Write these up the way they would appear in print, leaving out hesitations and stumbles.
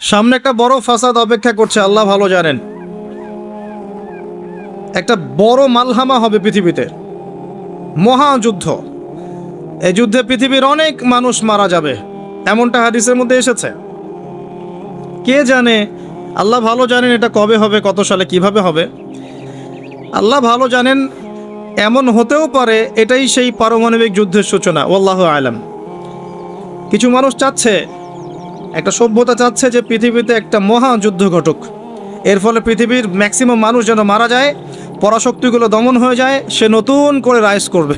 সামনে একটা বড় ফাসাদ অপেক্ষা করছে, আল্লাহ ভালো জানেন। একটা বড় মালহামা হবে পৃথিবীতে, মহাযুদ্ধ। এই যুদ্ধে পৃথিবীর অনেক মানুষ মারা যাবে, এমনটা হাদিসের মধ্যে এসেছে। কে জানে, আল্লাহ ভালো জানেন এটা কবে হবে, কত সালে, কিভাবে হবে, আল্লাহ ভালো জানেন। এমন হতেও পারে এটাই সেই পারমাণবিক যুদ্ধের সূচনা, আল্লাহু আলাম। কিছু মানুষ চাচ্ছে, একটা সভ্যতা চাচ্ছে যে পৃথিবীতে একটা মহাযুদ্ধ ঘটুক, এর ফলে পৃথিবীর ম্যাক্সিমাম মানুষ যেন মারা যায়, পরাশক্তিগুলো দমন হয়ে যায়, সে নতুন করে রাইজ করবে,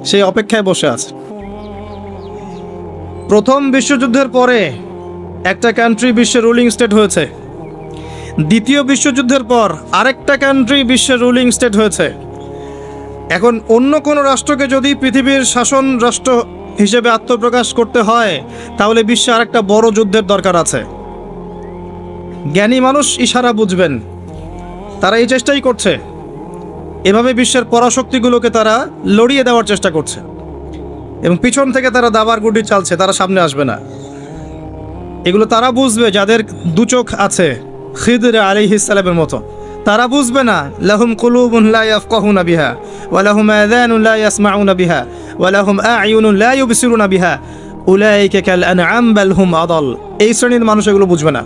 সেই অপেক্ষায় বসে আছে। প্রথম বিশ্বযুদ্ধের পরে একটা কান্ট্রি বিশ্বের রুলিং স্টেট হয়েছে, দ্বিতীয় বিশ্বযুদ্ধের পর আরেকটা কান্ট্রি বিশ্বের রুলিং স্টেট হয়েছে। এখন অন্য কোনো রাষ্ট্রকে যদি পৃথিবীর শাসন রাষ্ট্র হিসেবে আত্মপ্রকাশ করতে হয়, তাহলে বিশ্বে আরেকটা বড় যুদ্ধের দরকার আছে। জ্ঞানী মানুষ ইশারা বুঝবেন, তারা এই চেষ্টাই করছে। এভাবে বিশ্বের পরাশক্তিগুলোকে তারা লড়িয়ে দেওয়ার চেষ্টা করছে, এবং পিছন থেকে তারা দাবার গুটি চালছে, তারা সামনে আসবে না। এগুলো তারা বুঝবে যাদের দু চোখ আছে, খিদর আলাইহিস সালামের মতো। তারা বুঝবে না, লাহুম কুলুবুন লা ইয়াফকাহুনা বিহা ওয়া লাহুম আযানুন লা ইয়াসমাউনা বিহা ওয়া লাহুম আ'য়ুনুন লা ইউবসিরুনা বিহা উলাইকা কাল আনআম বাল হুম আদাল। এই শ্রেণীর মানুষ এগুলো বুঝবে না।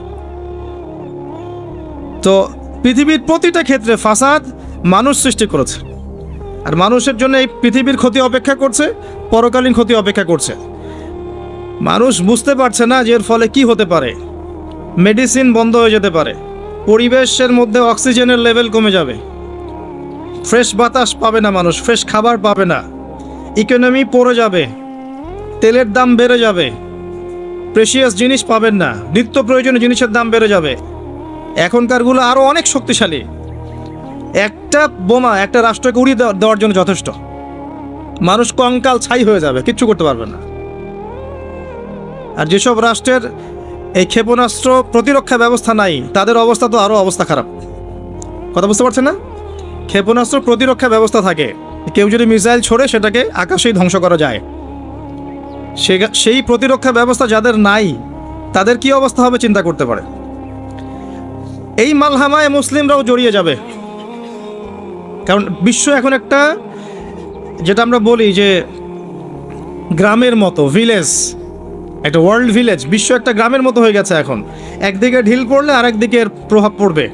তো পৃথিবীর প্রতিটা ক্ষেত্রে ফাসাদ মানুষ সৃষ্টি করেছে, আর মানুষের জন্য এই পৃথিবীর ক্ষতি অপেক্ষা করছে, পরকালীন ক্ষতি অপেক্ষা করছে। মানুষ বুঝতে পারছে না যে এর ফলে কি হতে পারে। মেডিসিন বন্ধ হয়ে যেতে পারে, পরিবেশের মধ্যে অক্সিজেনের লেভেল কমে যাবে, ফ্রেশ বাতাস পাবে না মানুষ, ফ্রেশ খাবার পাবে না, ইকোনমি পড়ে যাবে, তেলের দাম বেড়ে যাবে, প্রেশিয়াস জিনিস পাবেন না, নিত্য প্রয়োজনীয় জিনিসের দাম বেড়ে যাবে। এখনকারগুলো আরও অনেক শক্তিশালী, একটা বোমা একটা রাষ্ট্রকে উড়িয়ে দেওয়ার জন্য যথেষ্ট। মানুষ কঙ্কাল ছাই হয়ে যাবে, কিচ্ছু করতে পারবে না। আর যেসব রাষ্ট্রের এই ক্ষেপণাস্ত্র প্রতিরক্ষা ব্যবস্থা নাই, তাদের অবস্থা তো আরও অবস্থা খারাপ। কথা বুঝতে পারছেন না? ক্ষেপণাস্ত্র প্রতিরক্ষা ব্যবস্থা থাকে, কেউ যদি মিসাইল ছোড়ে সেটাকে আকাশেই ধ্বংস করা যায়। সেই প্রতিরক্ষা ব্যবস্থা যাদের নাই, তাদের কি অবস্থা হবে চিন্তা করতে পারে। এই মালহামায় মুসলিমরাও জড়িয়ে যাবে, কারণ বিশ্ব এখন একটা, যেটা আমরা বলি যে গ্রামের মতো, ভিলেজ, একটা ওয়ার্ল্ড ভিলেজ, বিশ্ব একটা গ্রামের মতো হয়ে গেছে এখন। একদিকে ঢিল পড়লে আরেকদিকে এর প্রভাব পড়বে,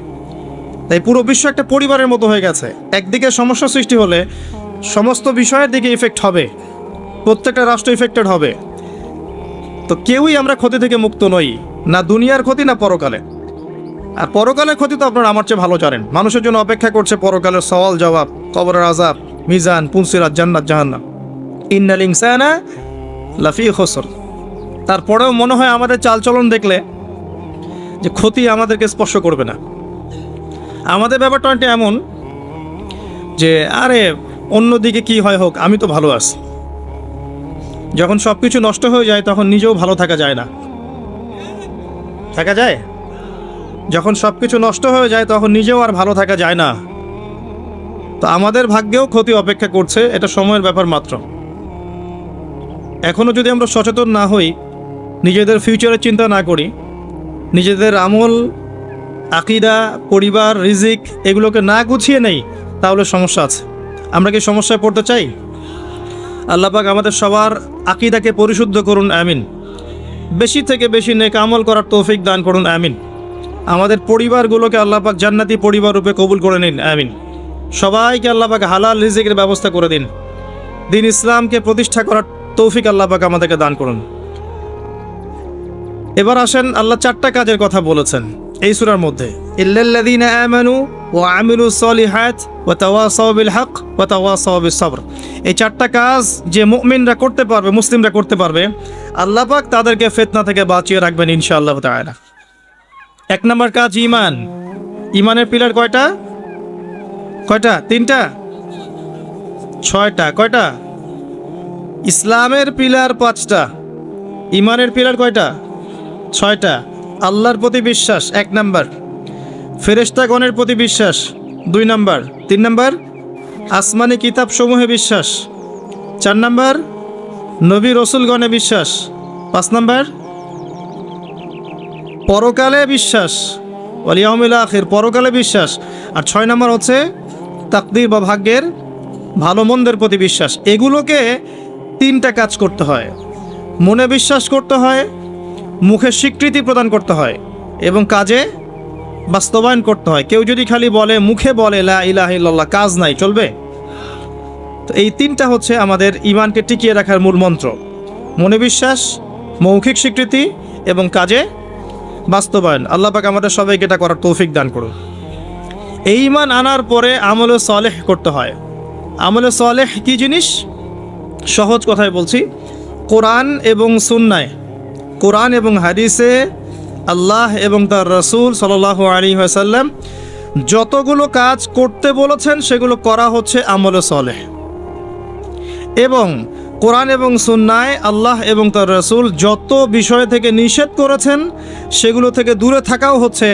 তাই পুরো বিশ্ব একটা পরিবারের মতো হয়ে গেছে। একদিকে সমস্যা সৃষ্টি হলে সমস্ত বিষয়ের দিকে ইফেক্ট হবে, প্রত্যেকটা রাষ্ট্র ইফেক্টেড হবে। তো কেউই আমরা ক্ষতি থেকে মুক্ত নই, না দুনিয়ার ক্ষতি না পরকালে। আর পরকালের ক্ষতি তো আপনারা আমার চেয়ে ভালো জানেন। মানুষের জন্য অপেক্ষা করছে পরকালের সওয়াল জবাব, কবরের আযাব, মিজান, পুলসিরাত, জান্নাত, জাহান্নাম। ইন্নাল ইনসানা লাফি খুসর। তারপরেও মনে হয় আমাদের চালচলন দেখলে যে ক্ষতি আমাদেরকে স্পর্শ করবে না। আমাদের ব্যাপারটা এমন যে আরে অন্যদিকে কি হয় হোক, আমি তো ভালো আছি। যখন সব কিছু নষ্ট হয়ে যায় তখন নিজেও ভালো থাকা যায় না। থাকা যায়? যখন সব কিছু নষ্ট হয়ে যায় তখন নিজেও আর ভালো থাকা যায় না। তো আমাদের ভাগ্যেও ক্ষতি অপেক্ষা করছে, এটা সময়ের ব্যাপার মাত্র। এখনও যদি আমরা সচেতন না হই, নিজেদের ফিউচারের চিন্তা না করি, নিজেদের আমল, আকীদা, পরিবার, রিজিক এগুলোকে না গুছিয়ে নেই, তাহলে সমস্যা আছে। আমরা কি সমস্যায় পড়তে চাই? আল্লাহ পাক আমাদের সবার আকীদাকে পরিশুদ্ধ করুন, আমিন। বেশি থেকে বেশি নেক আমল করার তৌফিক দান করুন, আমিন। আমাদের পরিবারগুলোকে আল্লাহ পাক জান্নাতি পরিবার রূপে কবুল করে নিন, আমিন। সবাইকে আল্লাহ পাক হালাল রিজিকের ব্যবস্থা করে দিন। দিন ইসলামকে প্রতিষ্ঠা করার তৌফিক আল্লাহ পাক আমাদেরকে দান করুন। এবার আসেন, আল্লাহ 4টা কাজের কথা বলেছেন এই সূরার মধ্যে। ইল্লাল্লাযীনা আমানু ওয়া আমিলুস সলিহাত ওয়া তাওয়াসাউ বিল হক ওয়া তাওয়াসাউ বিস সবর। এই 4টা কাজ যে মুমিনরা করতে পারবে, মুসলিমরা করতে পারবে, আল্লাহ পাক তাদেরকে ফিতনা থেকে বাঁচিয়ে রাখবেন ইনশাআল্লাহ তাআলা। 1 নম্বর কাজ ঈমান। ঈমানের পিলার কয়টা? 3টা? 6টা? কয়টা? ইসলামের পিলার 5টা, ঈমানের পিলার কয়টা? 6টা। আল্লাহর প্রতি বিশ্বাস 1 নম্বর, ফেরেশতাগণের প্রতি বিশ্বাস 2 নম্বর, 3 নম্বর আসমানি কিতাব সমূহে বিশ্বাস, 4 নম্বর নবী রসুলগণে বিশ্বাস, 5 নম্বর পরকালে বিশ্বাস, ওয়াল ইয়াউমিল আখির, পরকালে বিশ্বাস। আর 6 নম্বর হচ্ছে তাকদীর বা ভাগ্যের ভালো মন্দের প্রতি বিশ্বাস। এগুলোকে 3টা কাজ করতে হয়। মনে বিশ্বাস করতে হয়, মুখে স্বীকৃতি প্রদান করতে হয় এবং কাজে বাস্তবায়ন করতে হয়। কেউ যদি খালি বলে, মুখে বলে লা ইলাহা ইল্লাল্লাহ, কাজ নাই, চলবে? তো এই 3টা হচ্ছে আমাদের ঈমানকে টিকিয়ে রাখার মূল মন্ত্র: মনে বিশ্বাস, মৌখিক স্বীকৃতি এবং কাজে বাস্তবায়ন। আল্লাহ পাক আমাদের সবাইকে এটা করার তৌফিক দান করুন। এই ঈমান আনার পরে আমলে সালেহ করতে হয়। আমলে সালেহ কি জিনিস? সহজ কথায় বলছি, কোরআন এবং সুন্নায়, কোরআন এবং হাদিসে আল্লাহ এবং তার রাসূল সাল্লাল্লাহু আলাইহি ওয়াসাল্লাম যতগুলো কাজ করতে বলেছেন সেগুলো করা হচ্ছে আমলে সালেহ। এবং কোরআন এবং সুন্নায় আল্লাহ এবং তার রাসূল যত বিষয় থেকে নিষেধ করেছেন সেগুলো থেকে দূরে থাকাও হচ্ছে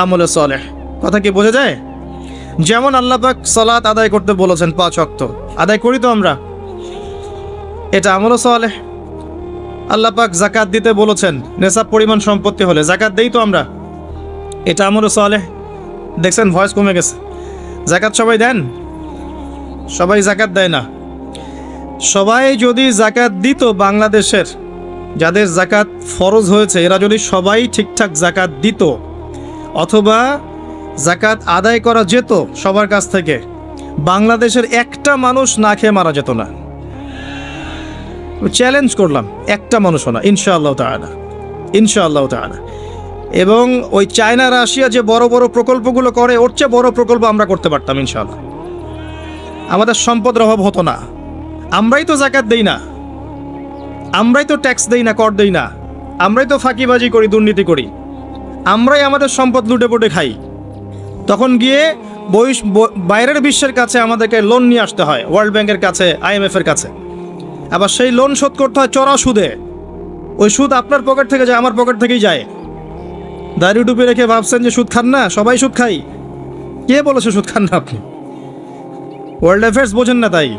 আমলে সালেহ। কথা কি বোঝা যায়? যেমন আল্লাহ পাক সালাত আদায় করতে বলেছেন, 5 ওয়াক্ত আদায় করি তো আমরা, এটা আমলে সালেহ। আল্লাহ পাক যাকাত দিতে বলেছেন, নেশাব পরিমাণ সম্পত্তি হলে যাকাত দেই তো আমরা, এটা আমলে সালেহ। দেখছেন ভয়েস কমে গেছে। যাকাত সবাই দেন? সবাই যাকাত দেয় না। সবাই যদি যাকাত দিত, বাংলাদেশের যাদের যাকাত ফরজ হয়েছে এরা যদি সবাই ঠিকঠাক যাকাত দিত, অথবা যাকাত আদায় করা যেত সবার কাছ থেকে, বাংলাদেশের একটা মানুষ না খেয়ে মারা যেত না। চ্যালেঞ্জ করলাম, একটা মানুষও না, ইনশাআল্লাহ তাআলা, ইনশাআল্লাহ তাআলা। এবং ওই চায়না রাশিয়া যে বড় বড় প্রকল্পগুলো করে, ওর চেয়ে বড় প্রকল্প আমরা করতে পারতাম ইনশাআল্লাহ। আমাদের সম্পদের অভাব হতো না। আমরাই তো যাকাত দেই না, আমরাই তো ট্যাক্স দেই না, কর দেই না, আমরাই তো ফাঁকিবাজি করি, দুর্নীতি করি, আমরাই আমাদের সম্পদ লুটে পুটে খাই। তখন গিয়ে বাইরের বিশ্বের কাছে আমাদেরকে লোন নিয়ে আসতে হয়, ওয়ার্ল্ড ব্যাংকের কাছে, IMF এর কাছে। আবার সেই লোন শোধ করতে হয় চড়া সুদে। ওই সুদ আপনার পকেট থেকে যায়, আমার পকেট থেকেই যায়। দাড়ি টুপি রেখে ভাবছেন যে সুদ খান না? সবাই সুদ খাই। কে বলেছে সুদ খান না আপনি? ওয়ার্ল্ড অ্যাফেয়ার্স বোঝেন না তাই।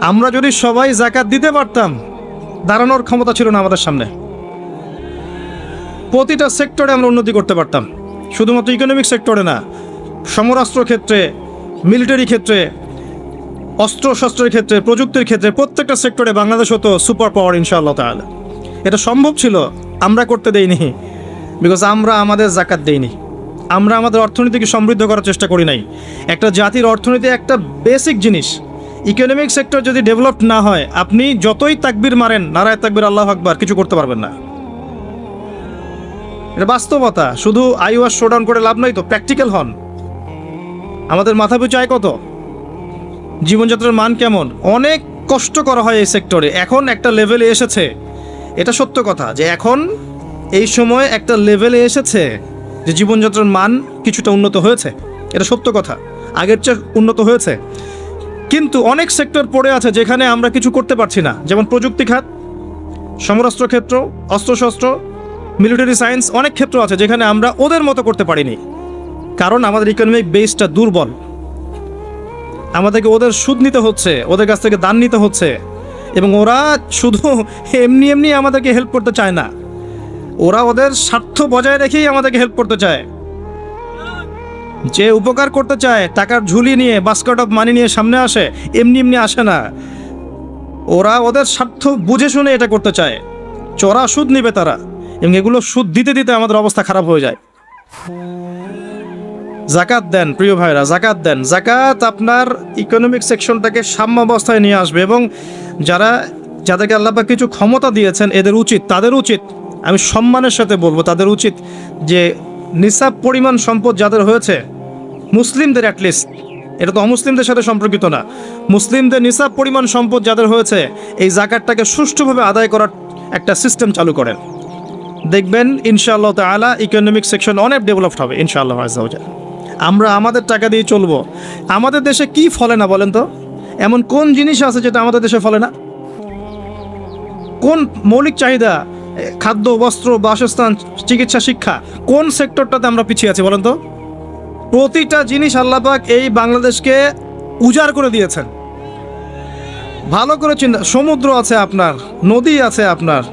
আমরা যদি সবাই যাকাত দিতে পারতাম, দাঁড়ানোর ক্ষমতা ছিল না আমাদের সামনে। প্রতিটা সেক্টরে আমরা উন্নতি করতে পারতাম, শুধুমাত্র ইকোনমিক সেক্টরে না, সমরাস্ত্র ক্ষেত্রে, মিলিটারি ক্ষেত্রে, অস্ত্রশস্ত্রের ক্ষেত্রে, প্রযুক্তির ক্ষেত্রে, প্রত্যেকটা সেক্টরে বাংলাদেশ হতো সুপার পাওয়ার ইনশাআল্লাহ তাআলা। এটা সম্ভব ছিল, আমরা করতে দেইনি, বিকজ আমরা আমাদের যাকাত দেইনি। আমরা আমাদের অর্থনীতিকে সমৃদ্ধ করার চেষ্টা করি নাই। একটা জাতির অর্থনীতি একটা বেসিক জিনিস। ইকোনমিক সেক্টর যদি ডেভেলপড না হয়, আপনি যতই তাকবীর মারেন, নারায়ে তাকবীর, আল্লাহু আকবার, কিছু করতে পারবেন না। এটা বাস্তবতা। শুধু আইওয়াস শোডাউন করে লাভ নাই তো, প্র্যাকটিক্যাল হন। আমাদের মাথা পিছু আয় কত? জীবনযাত্রার মান কেমন? অনেক কষ্ট করা হয় এই সেক্টরে। এখন একটা লেভেলে এসেছে, এটা সত্য কথা, যে এখন এই সময় একটা লেভেলে এসেছে যে জীবনযাত্রার মান কিছুটা উন্নত হয়েছে, এটা সত্য কথা, আগের চেয়ে উন্নত হয়েছে। কিন্তু অনেক সেক্টর পড়ে আছে যেখানে আমরা কিছু করতে পারছি না, যেমন প্রযুক্তি খাত, সমরাস্ত্র ক্ষেত্র, অস্ত্রশস্ত্র, মিলিটারি সায়েন্স, অনেক ক্ষেত্র আছে যেখানে আমরা ওদের মতো করতে পারিনি, কারণ আমাদের ইকোনমিক বেসটা দুর্বল। আমাদেরকে ওদের সুদ নিতে হচ্ছে, ওদের কাছ থেকে দান নিতে হচ্ছে, এবং ওরা শুধু এমনি এমনি আমাদেরকে হেল্প করতে চায় না, ওরা ওদের স্বার্থ বজায় রেখেই আমাদেরকে হেল্প করতে চায়। যে উপকার করতে চায়, টাকার ঝুলি নিয়ে, বাস্কেট অফ মানি নিয়ে সামনে আসে, এমনি এমনি আসে না। ওরা ওদের স্বার্থ বুঝে শুনে এটা করতে চায়। চড়া সুদ নিবে তারা, এবং এগুলো সুদ দিতে দিতে আমাদের অবস্থা খারাপ হয়ে যায়। যাকাত দেন প্রিয় ভাইরা, যাকাত দেন। যাকাত আপনার ইকোনমিক সেকশনটাকে সাম্যাবস্থায় নিয়ে আসবে, এবং যাদেরকে আল্লাহ পাক কিছু ক্ষমতা দিয়েছেন, তাদের উচিত, আমি সম্মানের সাথে বলবো, তাদের উচিত যে নিসাব পরিমাণ সম্পদ যাদের হয়েছে, মুসলিমদের অ্যাটলিস্ট, এটা তো অমুসলিমদের সাথে সম্পর্কিত না, মুসলিমদের নিসাব পরিমাণ সম্পদ যাদের হয়েছে, এই যাকাতটাকে সুষ্ঠুভাবে আদায় করার একটা সিস্টেম চালু করেন। দেখবেন ইনশাআল্লাহ তাআলা ইকোনমিক সেকশন অনেক ডেভেলপড হবে ইনশাআল্লাহ আযজা ওয়া জাল। আমরা আমাদের টাকা দিয়ে চলবো। আমাদের দেশে কি ফলে না বলেন তো? এমন কোন জিনিস আছে যেটা আমাদের দেশে ফলে না? কোন মৌলিক চাহিদা, খাদ্য, বস্ত্র, বাসস্থান, চিকিৎসা, শিক্ষা, কোন সেক্টরটাতে আমরা পিছিয়ে আছি বলেন তো? প্রতিটা জিনিস আল্লাহ পাক এই বাংলাদেশকে উজাড় করে দিয়েছেন। ভালো করে চিন্তা, সমুদ্র আছে আপনার, নদী আছে আপনার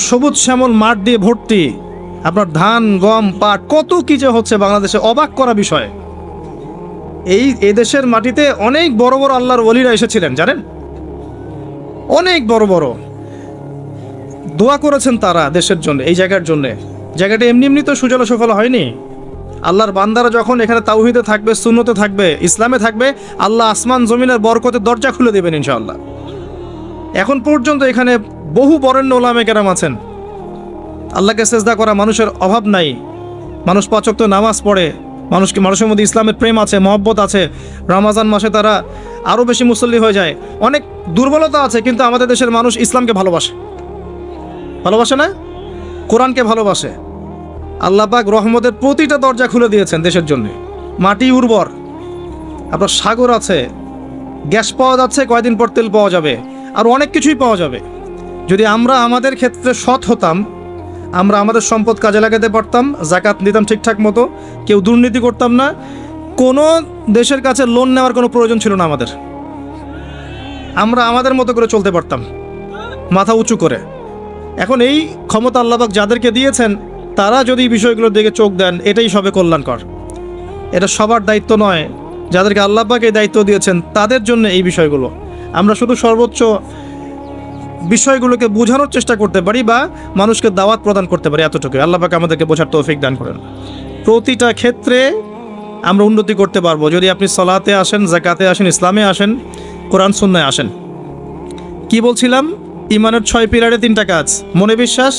সবুজ শ্যামল মাঠ দিয়ে ভর্তি, আপনার ধান গম পাট কত কি যে হচ্ছে বাংলাদেশে, অবাক করা বিষয়। এই দেশের মাটিতে অনেক বড় বড় আল্লাহর ওলিরা এসেছিলেন জানেন, অনেক বড় বড় দোয়া করেছেন তারা দেশের জন্য, এই জায়গার জন্য। জায়গাটা এমনি এমনি তো সুজলা সুফলা হয়নি। আল্লাহর বান্দারা যখন এখানে তাওহীদে থাকবে, সুন্নতে থাকবে, ইসলামে থাকবে, আল্লাহ আসমান জমিনের বরকতের দরজা খুলে দেবেন ইনশাআল্লাহ। এখন পর্যন্ত এখানে বহু বরেণ্য ওলামে কেরাম আছেন, আল্লাহকে সেজদা করা মানুষের অভাব নাই। মানুষ 5 ওয়াক্ত নামাজ পড়ে, মানুষের মধ্যে ইসলামের প্রেম আছে, মহব্বত আছে। রমজান মাসে তারা আরও বেশি মুসল্লি হয়ে যায়। অনেক দুর্বলতা আছে, কিন্তু আমাদের দেশের মানুষ ইসলামকে ভালোবাসে, ভালোবাসে না, কোরআনকে ভালোবাসে। আল্লাহ পাক রহমতের প্রতিটা দরজা খুলে দিয়েছেন দেশের জন্য। মাটি উর্বর, আপনার সাগর আছে, গ্যাস পাওয়া যাচ্ছে, কয়দিন পর তেল পাওয়া যাবে, আর অনেক কিছুই পাওয়া যাবে। যদি আমরা আমাদের ক্ষেত্রে সৎ হতাম, আমরা আমাদের সম্পদ কাজে লাগাতে পারতাম, জাকাত দিতাম ঠিকঠাক মতো, কেউ দুর্নীতি করতাম না, কোনো দেশের কাছে লোন নেওয়ার কোনো প্রয়োজন ছিল না আমাদের। আমরা আমাদের মতো করে চলতে পারতাম, মাথা উঁচু করে। এখন এই ক্ষমতা আল্লাহ পাক যাদেরকে দিয়েছেন, তারা যদি বিষয়গুলোর দিকে চোখ দেন, এটাই সবে কল্যাণকর। এটা সবার দায়িত্ব নয়, যাদেরকে আল্লাহ পাক এই দায়িত্ব দিয়েছেন তাদের জন্য এই বিষয়গুলো। আমরা শুধু সর্বোচ্চ বিষয়গুলোকে বোঝানোর চেষ্টা করতে পারি বা মানুষকে দাওয়াত প্রদান করতে পারি, এতটুকু। আল্লাহ পাক আমাদেরকে বোঝার তৌফিক দান করেন। প্রতিটা ক্ষেত্রে আমরা উন্নতি করতে পারবো যদি আপনি সলাতে আসেন, যাকাতে আসেন, ইসলামে আসেন, কোরআন সুন্নায় আসেন। কি বলছিলাম? ইমানের 6 পিলারে 3টা কাজ: মনে বিশ্বাস,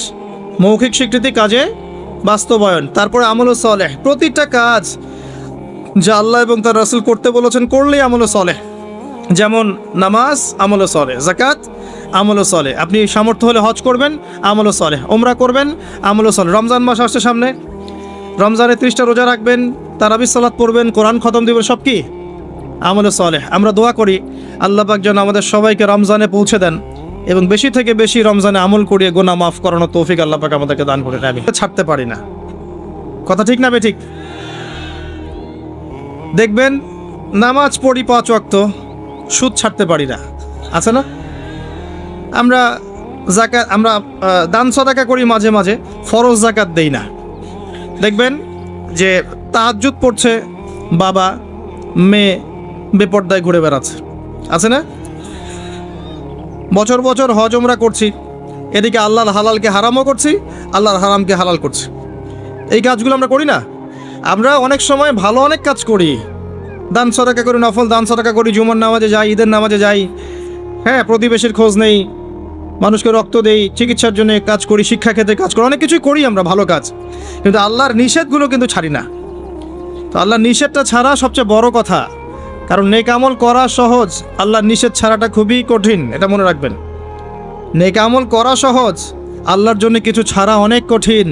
মৌখিক স্বীকৃতি, কাজে বাস্তবায়ন, তারপরে আমলে সলেহ। প্রতিটা কাজ যা আল্লাহ এবং তার রাসূল করতে বলেছেন করলেই আমলে সলেহ। যেমন নামাজ, আমলে সলেহ; যাকাত, আমলে সলেহ। আপনি সামর্থ্য হলে হজ করবেন, আমলে সলেহ; ওমরা করবেন, আমলে সলেহ। রমজান মাস আসছে সামনে, রমজানে 30টা রোজা রাখবেন, তারাবির সালাত পড়বেন, কোরআন খতম দিবেন, সব কি আমলে সলেহ। আমরা দোয়া করি আল্লাহ পাক যেন আমাদের সবাইকে রমজানে পৌঁছে দেন এবং বেশি থেকে বেশি রমজানে আমল করিয়ে গুনাহ মাফ করানোর তৌফিক আল্লাহ পাক আমাদেরকে দান করেন। আমি ছাড়তে পারি না, কথা ঠিক না বেঠিক? দেখবেন নামাজ পড়ি 5 ওয়াক্ত, সুদ ছাড়তে পারি না, আছে না? আমরা যাকাত, আমরা দান সদাকা করি মাঝে মাঝে, ফরজ যাকাত দেই না। দেখবেন যে তাহাজ্জুদ পড়ছে বাবা, মেয়ে বেপর্দায় ঘুরে বেড়াচ্ছে, আছে না? বছর বছর হজ ওমরা করছি, এদিকে আল্লাহর হালালকে হারামও করছি, আল্লাহর হারামকে হালাল করছি। এই কাজগুলো আমরা করি না? আমরা অনেক সময় ভালো অনেক কাজ করি, দান সদাকা করি, নফল দান সদাকা করি, জুমার নামাজে যাই, ঈদের নামাজে যাই, হ্যাঁ, প্রতিবেশীর খোঁজ নেই, মানুষকে রক্ত দেই, চিকিৎসার জন্য কাজ করি, শিক্ষা ক্ষেত্রে কাজ করি, অনেক কিছুই করি আমরা ভালো কাজ, কিন্তু আল্লাহর নিষেধগুলো কিন্তু ছাড়ি না। তো আল্লাহর নিষেধটা ছাড়া সবচেয়ে বড় কথা, কারণ নেক আমল করা সহজ, আল্লাহর নিষেধ ছাড়াটা খুবই কঠিন, এটা মনে রাখবেন। নেক আমল করা সহজ, আল্লাহর জন্য কিছু ছাড়া অনেক কঠিন,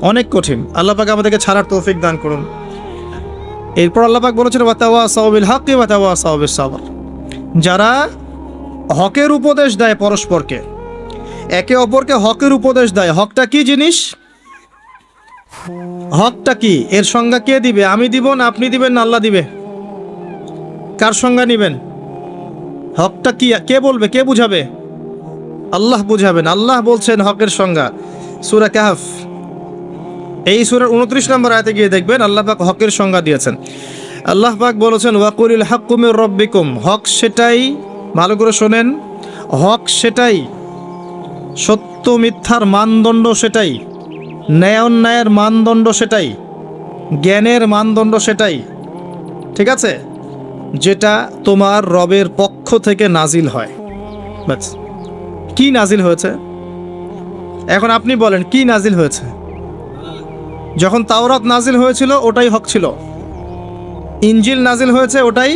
অনেক কঠিন। আল্লাহ পাক আমাদেরকে ছাড়ার তৌফিক দান করুন। এরপর আল্লাহ পাক বলেছেন ওয়াতাওয়াসাউ বিল হাক্কি ওয়াতাওয়াসাউ বিস সাবর। যারা হকের উপদেশ দেয় পরস্পরকে, একে অপরকে হকের উপদেশ দেয়। হকটা কি জিনিস? হকটা কি? এর সংজ্ঞা কে দিবে? আমি দিব না, আপনি দিবেন না, আল্লাহ দিবে? কার সংজ্ঞা নেবেন? হকটা কি কে বলবে, কে বুঝাবে? আল্লাহ বুঝাবেন। আল্লাহ বলছেন হকের সংজ্ঞা, সূরা কাহফ এই সূরার 29 নম্বর আয়াতে গিয়ে দেখবেন আল্লাহ পাক হকের সংজ্ঞা দিয়েছেন। আল্লাহ পাক বলেছেন ওয়াকুলিল হাক্কু মির রাব্বিকুম। হক সেটাই, ভালো করে শোনেন, হক সেটাই, সত্য মিথ্যার মানদণ্ড সেটাই, ন্যায় অন্যায়ের মানদণ্ড সেটাই, জ্ঞানের মানদণ্ড সেটাই, ঠিক আছে, যেটা তোমার রবের পক্ষ থেকে নাজিল হয়। বাস, কি নাজিল হয়েছে? এখন আপনি বলেন কি নাজিল হয়েছে? যখন তাওরাত নাজিল হয়েছিল ওটাই হক ছিল, ইনজিল নাজিল হয়েছে ওটাই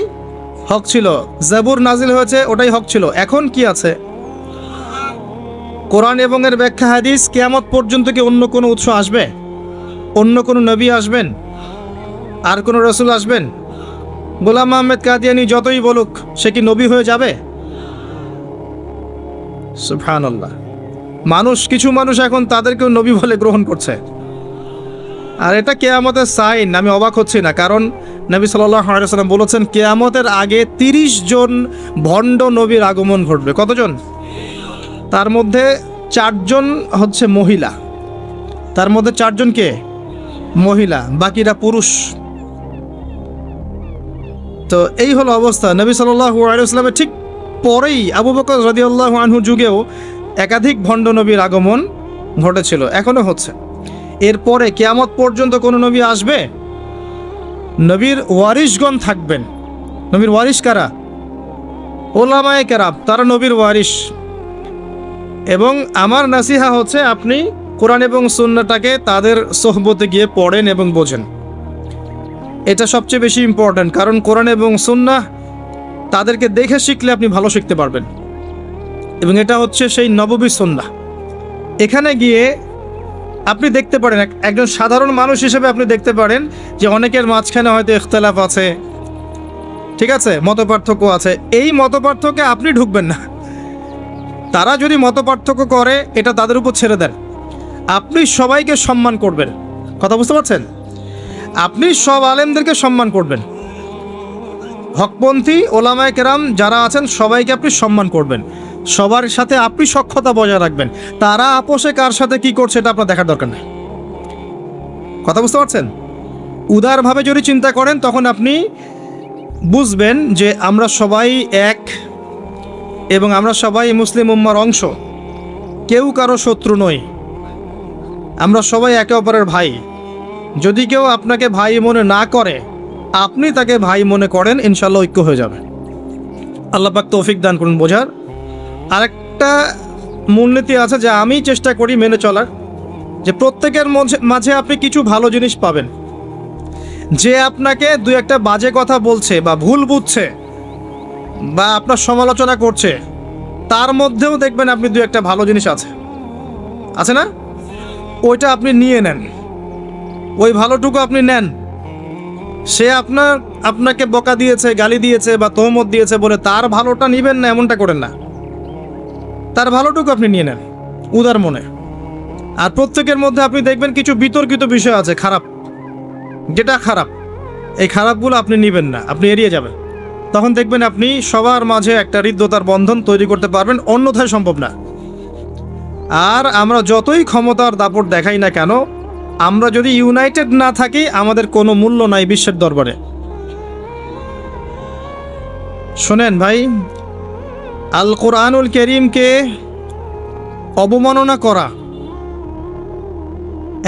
হক ছিল, জাবুর নাজিল হয়েছে ওটাই হক ছিল। এখন কি আছে? কোরআন এবং এর ব্যাখ্যা হাদিস। কিয়ামত পর্যন্ত কি অন্য কোনো উৎস আসবে? অন্য কোনো নবী আসবেন? আর কোনো রসুল আসবেন? গোলাম আহমেদ কাদিয়ানি যতই বলুক, সে কি নবী হয়ে যাবে? সুবহানাল্লাহ। কিছু মানুষ এখন তাদেরকেও নবী বলে গ্রহণ করছে, আর এটা কিয়ামতের সাইন। আমি অবাক হচ্ছি না, কারণ নবী সাল্লাল্লাহু আলাইহি ওয়াসাল্লাম বলেছেন কিয়ামতের আগে 30 জন ভণ্ড নবীর আগমন ঘটবে। কতজন? তার মধ্যে 4 জন হচ্ছে মহিলা, তার মধ্যে 4 জন কে মহিলা, বাকিরা পুরুষ। তো এই হলো অবস্থা। নবী সাল্লাল্লাহু আলাইহি ওয়াসাল্লামের ঠিক পরেই আবু বকর রাদিয়াল্লাহু আনহুর যুগেও একাধিক ভণ্ড নবীর আগমন ঘটেছিল, এখনো হচ্ছে। এরপরে কিয়ামত পর্যন্ত কোনো নবী আসবে, নবীর ওয়ারিশগণ থাকবেন। নবীর ওয়ারিশ কারা? ওলামায়ে কেরাম, তারা নবীর ওয়ারিশ। এবং আমার নাসিহা হচ্ছে আপনি কোরআন এবং সুন্নাহটাকে তাদের সোহবতে গিয়ে পড়েন এবং বোঝেন। এটা সবচেয়ে বেশি ইম্পর্ট্যান্ট, কারণ কোরআন এবং সুন্নাহ তাদেরকে দেখে শিখলে আপনি ভালো শিখতে পারবেন। এবং এটা হচ্ছে সেই নববী সুন্নাহ। এখানে গিয়ে আপনি দেখতে পারেন, একজন সাধারণ মানুষ হিসেবে আপনি দেখতে পারেন যে অনেকের মাঝখানে হয়তো ইখতিলাফ আছে, ঠিক আছে, মতপার্থক্য আছে। এই মতপার্থক্যে আপনি ঢুকবেন না। তারা যদি মতপার্থক্য করে এটা তাদের উপর ছেড়ে দেন। আপনি সবাইকে সম্মান করবেন। কথা বুঝতে পারছেন? আপনি সব আলেমদেরকে সম্মান করবেন। হকপন্থী ওলামায়ে কেরাম যারা আছেন সবাইকে আপনি সম্মান করবেন। সবার সাথে আপনি সখ্যতা বজায় রাখবেন। তারা আপোষে কার সাথে কি করছে এটা আপনার দেখার দরকার নেই। কথা বুঝতে পারছেন? উদারভাবে যদি চিন্তা করেন তখন আপনি বুঝবেন যে আমরা সবাই এক এবং আমরা সবাই মুসলিম উম্মার অংশ। কেউ কারো শত্রু নই, আমরা সবাই একে অপরের ভাই। যদি কেউ আপনাকে ভাই মনে না করে, আপনি তাকে ভাই মনে করেন, ইনশাল্লাহ ঐক্য হয়ে যাবে। আল্লাহ পাক তৌফিক দান করুন বোঝার। আরেকটা মূলনীতি আছে যা আমি চেষ্টা করি মেনে চলার, যে প্রত্যেকের মাঝে আপনি কিছু ভালো জিনিস পাবেন। যে আপনাকে দুই একটা বাজে কথা বলছে বা ভুল বুঝছে বা আপনার সমালোচনা করছে, তার মধ্যেও দেখবেন আপনি দুই একটা ভালো জিনিস আছে না? ওইটা আপনি নিয়ে নেন, ওই ভালোটুকু আপনি নেন। সে আপনাকে বকা দিয়েছে, গালি দিয়েছে বা তহমত দিয়েছে বলে তার ভালোটা নিবেন না, এমনটা করেন না। তার ভালোটুকু আপনি নিয়ে নেন উদার মনে। আর প্রত্যেকের মধ্যে আপনি দেখবেন কিছু বিতর্কিত বিষয় আছে, খারাপ, যেটা খারাপ, এই খারাপগুলো আপনি নিবেন না, আপনি এড়িয়ে যাবেন। তখন দেখবেন আপনি সবার মাঝে একটা হৃদ্যতার বন্ধন তৈরি করতে পারবেন, অন্যথায় সম্ভব না। আর আমরা যতই ক্ষমতার দাপট দেখাই না কেন, আমরা যদি ইউনাইটেড না থাকি আমাদের কোনো মূল্য নাই বিশ্বের দরবারে। শোনেন ভাই, আল কোরআনুল কারীমকে অবমাননা করা,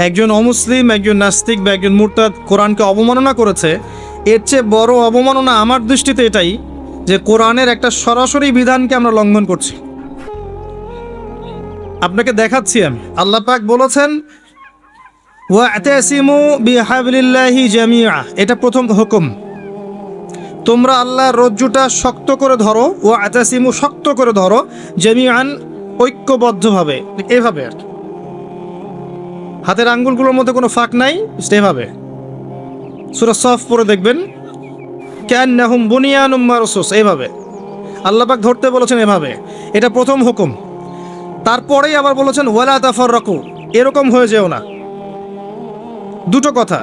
একজন অমুসলিম, একজন নাস্তিক বা একজন মুরতাদ কোরআনকে অবমাননা করেছে, এর চেয়ে বড় অবমাননা আমার দৃষ্টিতে এটাই যে কোরআনের একটা সরাসরি বিধানকে আমরা লঙ্ঘন করছি। আপনাকে দেখাচ্ছি আমি। আল্লাহ পাক বলেছেন ওয়া'তাসিমু বিহাবলিল্লাহি জামিআ, এটা প্রথম হুকুম। তোমরা আল্লাহর রজ্জুটা শক্ত করে ধরো, ওয়া'তাসিমু, শক্ত করে ধরো, জামিআন, ঐক্যবদ্ধভাবে, এভাবে আর কি। হাতের আঙ্গুলগুলোর মধ্যে কোনো ফাঁক নাই, এভাবে। সূরা সফ পড়ে দেখবেন, কান্নাহুম বুনিয়ানুম মারসুস, এভাবে আল্লাহ পাক ধরতে বলেছেন, এভাবে। এটা প্রথম হুকুম। তারপরেই আবার বলেছেন ওয়ালা তাফাররাকু, এরকম হয়ে যেও না। দুটো কথা,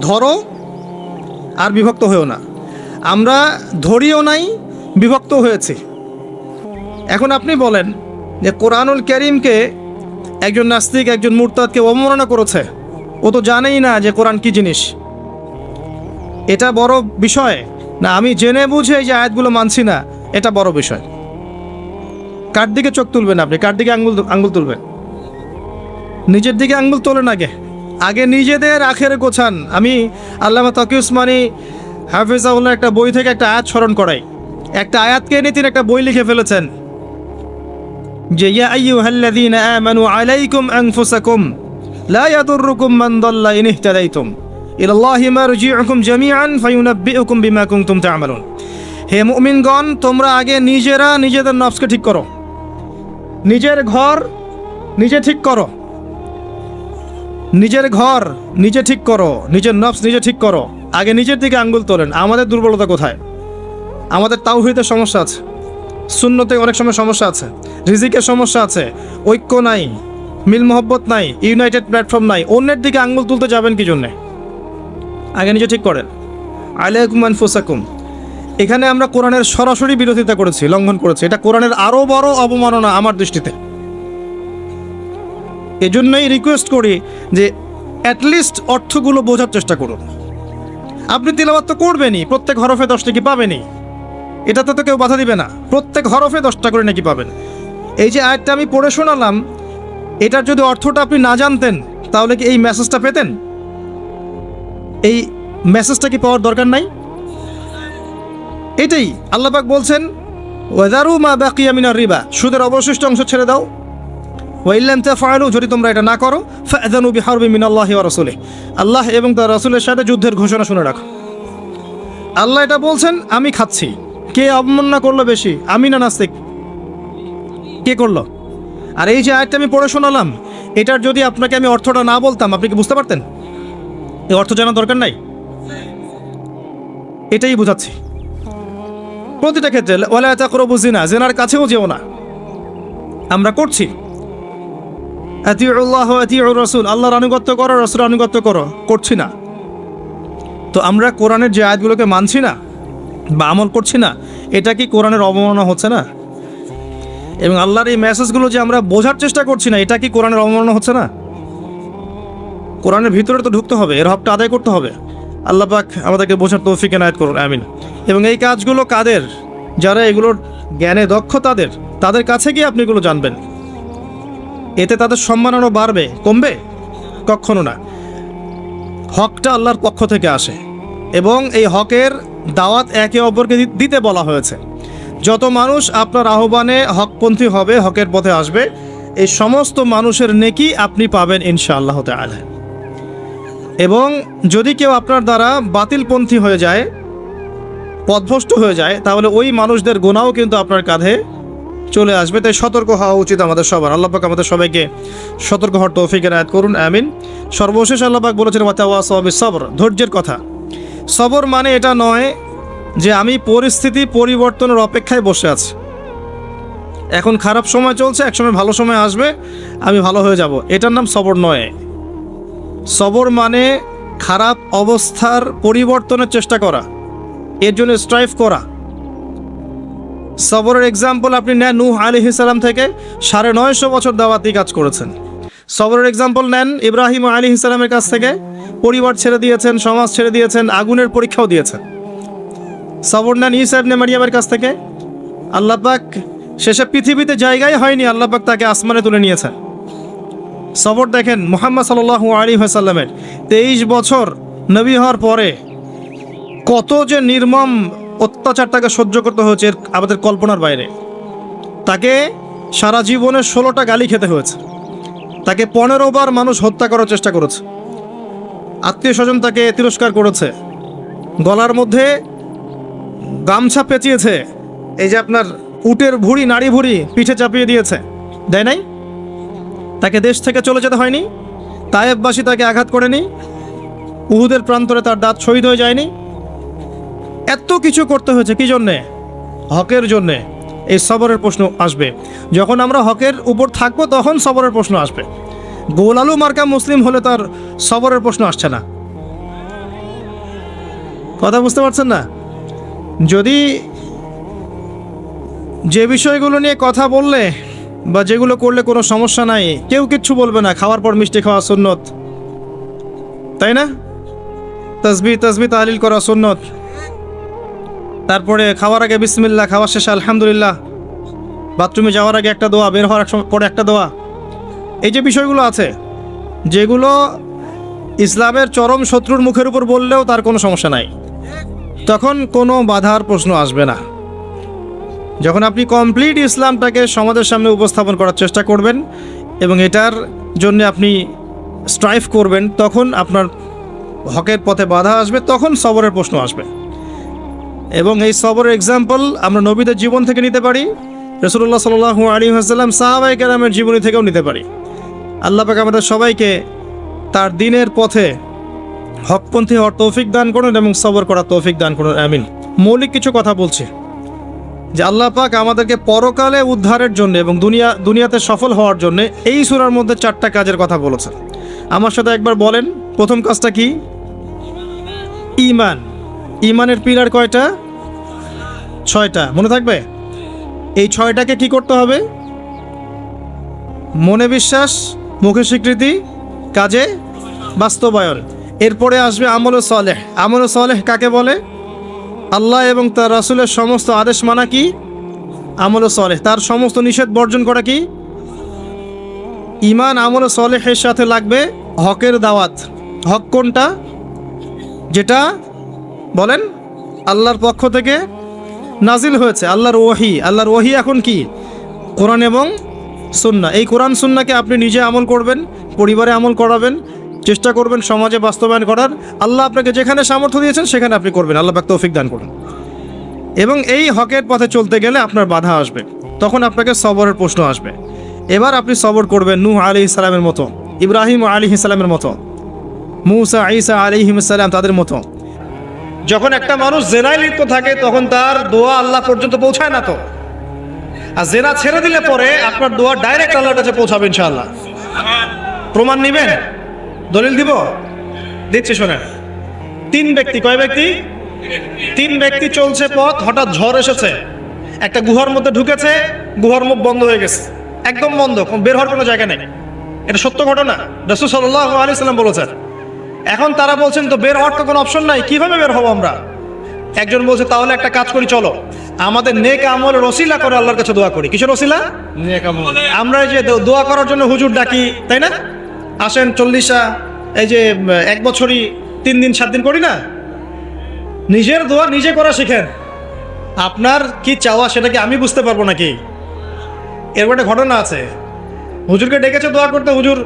ধরো আর বিভক্ত হয়েও না। আমরা ধরিও নাই, বিভক্ত হয়েছি। এখন আপনি বলেন যে কোরআনুল কারীমকে একজন নাস্তিক, একজন মুরতাদকে অবমাননা করেছে, ও তো জানেই না যে কোরআন কি জিনিস। এটা বড় বিষয় না আমি জেনে বুঝে এই যে আয়াতগুলো মানছি না, এটা বড় বিষয়। কার দিকে চোখ তুলবেন আপনি? কার দিকে আঙ্গুল তুলবেন? নিজের দিকে আঙ্গুল তোলেন আগে নিজেদের আখের গোছান। আমি আল্লামা তকি উসমানী হাফিজাহুল্লাহ একটা বই থেকে একটা আয়াত স্মরণ করাই। একটা আয়াতকে নিয়ে তিনি একটা বই লিখে ফেলেছেন যে ইয়া আইয়ুহাল্লাযীনা আমানু আলাইকুম আনফুসাকুম লা ইয়াদুররুকুম মান দাল্লা ইন ইহতাদাইতুম ইলাল্লাহি মারজিউকুম জামিআন ফায়ুনাব্বিউকুম বিমা কুনতুম তা'মালুন। হে মুমিনগণ, তোমরা আগে নিজেরা নিজেদের নফসকে ঠিক করো, নিজের ঘর নিজে ঠিক করো, নিজের ঘর নিজে ঠিক করো, নিজের নফস নিজে ঠিক করো। আগে নিজের দিকে আঙ্গুল তোলেন। আমাদের দুর্বলতা কোথায়? আমাদের তাওহীদের সমস্যা আছে, সুন্নতে অনেক সময় সমস্যা আছে, রিজিকের সমস্যা আছে, ঐক্য নাই, মিল মহব্বত নাই, ইউনাইটেড প্ল্যাটফর্ম নাই। অন্যের দিকে আঙ্গুল তুলতে যাবেন কি জন্যে? আগে নিজে ঠিক করেন। আলাইকুম আনফুসাকুম, এখানে আমরা কোরআনের সরাসরি বিরোধিতা করেছি, লঙ্ঘন করেছি। এটা কোরআনের আরও বড় অবমাননা আমার দৃষ্টিতে। এজন্যই রিকোয়েস্ট করি যে অ্যাটলিস্ট অর্থগুলো বোঝার চেষ্টা করুন। আপনি তিলাওয়াত তো করবেনই, প্রত্যেক হরফে 10টা কি পাবেনই, এটাতে তো কেউ বাধা দিবে না। প্রত্যেক হরফে 10টা করে নাকি পাবেন। এই যে আয়াতটা আমি পড়ে শোনালাম, এটার যদি অর্থটা আপনি না জানতেন তাহলে কি এই মেসেজটা পেতেন? এই মেসেজটা কি পাওয়ার দরকার নাই? এটাই আল্লাহ পাক বলছেন, ওয়াদারু মা বাকিয়া মিনার রিবা, সুদের অবশিষ্ট অংশ ছেড়ে দাও। ওয়া ইল্লাম তাফআলু, যদি তোমরা এটা না করো, ফাআযানু বিহারবিন মিনাল্লাহি ওয়া রাসূলিহি, আল্লাহ এবং তার রাসূলের সাথে যুদ্ধের ঘোষণা শুনে রাখো। আল্লাহ এটা বলছেন, আমি খাচ্ছি। কে অবমাননা করলো বেশি, আমি না নাস্তিক? কে করলো? আর এই যে আয়াতটা আমি পড়ে শোনালাম, এটার যদি আপনাকে আমি অর্থটা না বলতাম, আপনি কি বুঝতে পারতেন? এই অর্থ জানার দরকার নাই, এটাই বোঝাচ্ছি। প্রতিটা ক্ষেত্রে ওয়ালা তাকরাবু জিনা, জিনার কাছেও যেও না। আমরা করছি। আতিউল্লাহ ওয়া আতিউর রাসূল, আল্লাহর আনুগত্য করো, রাসূলের আনুগত্য করো, করছি না। তো আমরা কোরআনের যে আয়াতগুলোকে মানছি না বা আমল করছি না, এটা কি কোরআনের অবমাননা হচ্ছে না? এবং আল্লাহর এই মেসেজগুলো যে আমরা বোঝার চেষ্টা করছি না, এটা কি কোরআনের অবমাননা হচ্ছে না? কোরআনের ভিতরে তো ঢুকতে হবে, এর হকটা আদায় করতে হবে। আল্লাহ পাক আমাদেরকে বোঝার তৌফিক এনায়েত করুন, আমিন। এবং এই কাজগুলো কাদের, যারা এগুলোর জ্ঞানে দক্ষ, তাদের কাছে গিয়ে আপনি এগুলো জানবেন। এতে তাদের সম্মান আরও বাড়বে, কমবে? কখনো না। হকটা আল্লাহর পক্ষ থেকে আসে এবং এই হকের দাওয়াত একে অপরকে দিতে বলা হয়েছে। যত মানুষ আপনার আহ্বানে হকপন্থী হবে, হকের পথে আসবে, এই সমস্ত মানুষের নেকি আপনি পাবেন ইনশাআল্লাহ তাআলা। এবং যদি কেউ আপনার দ্বারা বাতিলপন্থী হয়ে যায়, পথভ্রষ্ট হয়ে যায়, তাহলে ওই মানুষদের গুনাহও কিন্তু আপনার কাঁধে চলে আসবে। তাই সতর্ক হওয়া উচিত আমাদের সবার। আল্লাহ পাক আমাদের সবাইকে সতর্ক হওয়ার তৌফিক এনায়েত করুন, আমিন। সর্বশেষ আল্লাহ পাক বলেছেন ওয়াতাওয়াসাউ বিস-সবর, ধৈর্যের কথা। সবর মানে এটা নয় যে আমি পরিস্থিতি পরিবর্তনের অপেক্ষায় বসে আছি, এখন খারাপ সময় চলছে, একসময় ভালো সময় আসবে, আমি ভালো হয়ে যাব, এটার নাম সবর নয়। সবর মানে খারাপ অবস্থার পরিবর্তনের চেষ্টা করা, এর জন্য স্ট্রাইভ করা। সবরের এক্সাম্পল আপনি নেন, নূহ আলাইহিস সালাম থেকে 950 বছর দাওয়াতি কাজ করেছেন। সবরের এক্সাম্পল নেন ইব্রাহিম আলাইহিস সালামের কাছ থেকে, পরিবার ছেড়ে দিয়েছেন, সমাজ ছেড়ে দিয়েছেন, আগুনের পরীক্ষাও দিয়েছেন। সবর নেন ঈসা ইবনে মারইয়ামের কাছ থেকে, আল্লাহ পাক শেষে পৃথিবীতে জায়গায় হয়নি, আল্লাহ পাক তাকে আসমানে তুলে নিয়েছেন। সবর দেখেন মুহাম্মদ সাল্লাল্লাহু আলাইহি ওয়াসাল্লামের 23 বছর নবী হওয়ার পরে কত যে নির্মম অত্যাচার তাকে সহ্য করতে হয়েছে, আমাদের কল্পনার বাইরে। তাকে সারা জীবনে 16টা গালি খেতে হয়েছে, তাকে 15 বার মানুষ হত্যা করার চেষ্টা করেছে, আত্মীয় স্বজন তাকে তিরস্কার করেছে, গলার মধ্যে গামছা পেঁচিয়েছে, এই যে আপনার উটের ভুঁড়ি, নাড়ি ভুঁড়ি পিঠে চাপিয়ে দিয়েছে, দেয় নাই? তাকে দেশ থেকে চলে যেতে হয়নি, তায়েববাসী তাকে আঘাত করেনি, উহুদের প্রান্তরে তার দাঁত শহীদ হয়ে যায়নি। এত কিছু করতে হয়েছে কি জন্যে? হকের জন্যে। এই সবরের প্রশ্ন আসবে যখন আমরা হকের উপর থাকবো, তখন সবরের প্রশ্ন আসবে। গোল আলু মার্কা মুসলিম হলে তার সবরের প্রশ্ন আসছে না। কথা বুঝতে পারছেন না? যদি যে বিষয়গুলো নিয়ে কথা বললে বা যেগুলো করলে কোনো সমস্যা নাই, কেউ কিচ্ছু বলবে না, খাওয়ার পর মিষ্টি খাওয়া সুন্নত, তাই না? তাসবিহ তাহলিল করা সুন্নত, তারপরে খাওয়ার আগে বিসমিল্লাহ, খাওয়ার শেষে আলহামদুলিল্লাহ, বাথরুমে যাওয়ার আগে একটা দোয়া, বের হওয়ার পরে একটা দোয়া। এই যে বিষয়গুলো আছে, যেগুলো ইসলামের চরম শত্রুর মুখের উপর বললেও তার কোনো সমস্যা নাই, তখন কোনো বাধার প্রশ্ন আসবে না। যখন আপনি কমপ্লিট ইসলামটাকে সমাজের সামনে উপস্থাপন করার চেষ্টা করবেন এবং এটার জন্য আপনি স্ট্রাইভ করবেন, তখন আপনার হকের পথে বাধা আসবে, তখন সবরের প্রশ্ন আসবে। এবং এই সবরের এক্সাম্পল আমরা নবীদের জীবন থেকে নিতে পারি, রাসূলুল্লাহ সাল্লাল্লাহু আলাইহি ওয়াসাল্লাম সাহাবায়ে কেরামের জীবনী থেকেও নিতে পারি। আল্লাহ পাক আমাদের সবাইকে তার দ্বীনের পথে হকপন্থী হওয়ার তৌফিক দান করুন এবং সবর করার তৌফিক দান করুন, আমিন। মৌলিক কিছু কথা বলছি যে আল্লাহ পাক আমাদেরকে পরকালে উদ্ধারের জন্য এবং দুনিয়াতে সফল হওয়ার জন্য এই সূরার মধ্যে 4টা কাজের কথা বলেছেন। আমার সাথে একবার বলেন, প্রথম কাজটা কি? ঈমান। ঈমানের পিলার কয়টা? 6টা। মনে থাকবে? এই 6টাকে কি করতে হবে? মনে বিশ্বাস, মুখে স্বীকৃতি, কাজে বাস্তবায়ন। এরপরে আসবে আমলে সালেহ। আমলে সালেহ কাকে বলে? আল্লাহ এবং তার রাসূলের সমস্ত আদেশ মানা কি আমলে সালেহ। তার সমস্ত নিষেধ বর্জন করা কি? ঈমান আমলে সালেহের সাথে লাগবে হকের দাওয়াত। হক কোনটা? যেটা বলেন আল্লাহর পক্ষ থেকে নাজিল হয়েছে, আল্লাহর ওহী। আল্লাহর ওহী এখন কি? কোরআন এবং সুন্নাহ। এই কোরআন সুন্নাহকে আপনি নিজে আমল করবেন, পরিবারে আমল করাবেন, চেষ্টা করবেন সমাজে বাস্তবায়ন করার। আল্লাহ আপনাকে যেখানে সামর্থ্য দিয়েছেন সেখানে আপনি করবেন। আল্লাহ পাক তৌফিক দান করুন। এবং এই হকের পথে চলতে গেলে আপনার বাধা আসবে, তখন আপনাকে সবরের প্রশ্ন আসবে। এবার আপনি সবর করবেন নূহ আলাইহিস সালামের মতো, ইব্রাহিম আলাইহিস সালামের মতো, মূসা ঈসা আলাইহিস সালাম তাদের মতো। যখন একটা মানুষ জেনায় লিপ্ত থাকে তখন তার দোয়া আল্লাহ পর্যন্ত পৌঁছায় না। তো আর জেনা ছেড়ে দিলে পরে আপনার দোয়া ডাইরেক্ট আল্লাহর কাছে পৌঁছাবে ইনশাআল্লাহ। প্রমাণ নেবেন? দলিল দিব? দিচ্ছি শোনেন। তিন ব্যক্তি, কয় ব্যক্তি? তিন ব্যক্তি চলছে পথ, হঠাৎ ঝড় এসেছে, একটা গুহার মধ্যে ঢুকেছে, গুহার মুখ বন্ধ হয়ে গেছে, একদম বন্ধ, বের হওয়ার কোনো জায়গা নেই। এটা সত্য ঘটনা, রাসূল সাল্লাল্লাহু আলাইহি সাল্লাম বলেছেন। এখন তারা বলছেন তো বের হওয়ার তো কোনো অপশন নাই, কিভাবে বের হবো আমরা? একজন বলছে তাহলে একটা কাজ করি, চলো আমাদের নেক আমলের ওসিলা করে আল্লাহর কাছে দোয়া করি। কিসের ওসিলা? নেক আমল। আমরা এই যে দোয়া করার জন্য হুজুর ডাকি, তাই না? আসেন 40টা, এই যে 1 বছরই 3 দিন 7 দিন করি না? নিজের দোয়া নিজে করা শিখেন। আপনার কি চাওয়া সেটা কি আমি বুঝতে পারবো নাকি? এর একটা ঘটনা আছে, হুজুরকে ডেকেছে দোয়া করতে, হুজুর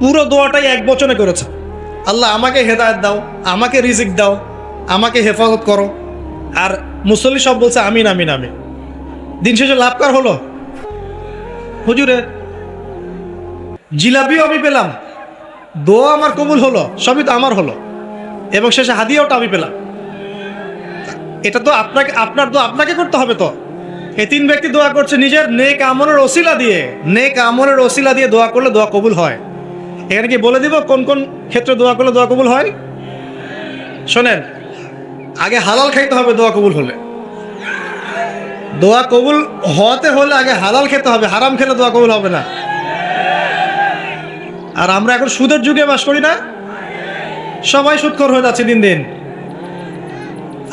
পুরো দোয়াটাই 1 বচনে করেছে। আল্লাহ আমাকে হেদায়েত দাও, আমাকে রিজিক দাও, আমাকে হেফাজত করো। আর মুসল্লি সব বলছে আমিন আমিন আমিন। দিন শেষে লাভ কার হলো? হুজুরের। জিলাপিও আমি পেলাম, দোয়া আমার কবুল হলো, সবই তো আমার হলো, এবং শেষে হাদিয়াওটা আমি পেলাম। এটা তো আপনাকে, আপনার দোয়া আপনাকে করতে হবে। তো এই তিন ব্যক্তি দোয়া করছে নিজের নেক আমলের ওসিলা দিয়ে। নেক আমলের ওসিলা দিয়ে দোয়া করলে দোয়া কবুল হয়। এখানে কি বলে দিব কোন কোন ক্ষেত্রে দোয়া করলে দোয়া কবুল হয়? শোনেন, আগে হালাল খাইতে হবে দোয়া কবুল হলে। দোয়া কবুল হতে হলে আগে হালাল খেতে হবে, হারাম খেলে দোয়া কবুল হবে না। আর আমরা এখন সুদের যুগে বাস করি না? সবাই সুদখোর হয়ে যাচ্ছে দিন দিন।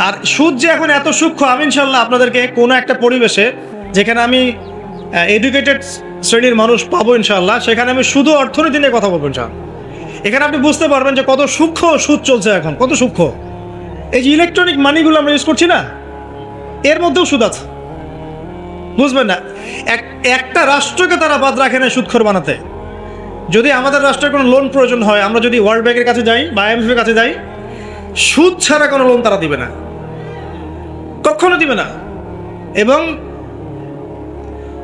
আর সুদ যে এখন এত সূক্ষ্ম, আমি ইনশাল্লাহ আপনাদেরকে কোনো একটা পরিবেশে যেখানে আমি এডুকেটেড শ্রেণীর মানুষ পাবো ইনশাল্লাহ, সেখানে আমি শুধু অর্থনীতি নিয়ে কথা বলবো ইনশাল্লাহ। এখানে আপনি বুঝতে পারবেন যে কত সূক্ষ্ম সুদ চলছে এখন, কত সূক্ষ্ম। এই যে ইলেকট্রনিক মানিগুলো আমরা ইউজ করছি না, এর মধ্যেও সুদ আছে, বুঝবেন না? একটা রাষ্ট্রকে তারা বাদ রাখে না সুদখোর বানাতে। যদি আমাদের রাষ্ট্রের কোনো লোন প্রয়োজন হয়, আমরা যদি ওয়ার্ল্ড ব্যাংকের কাছে যাই বা IMF-এর কাছে যাই, সুদ ছাড়া কোনো লোন তারা দিবে না, কখনো দিবে না। এবং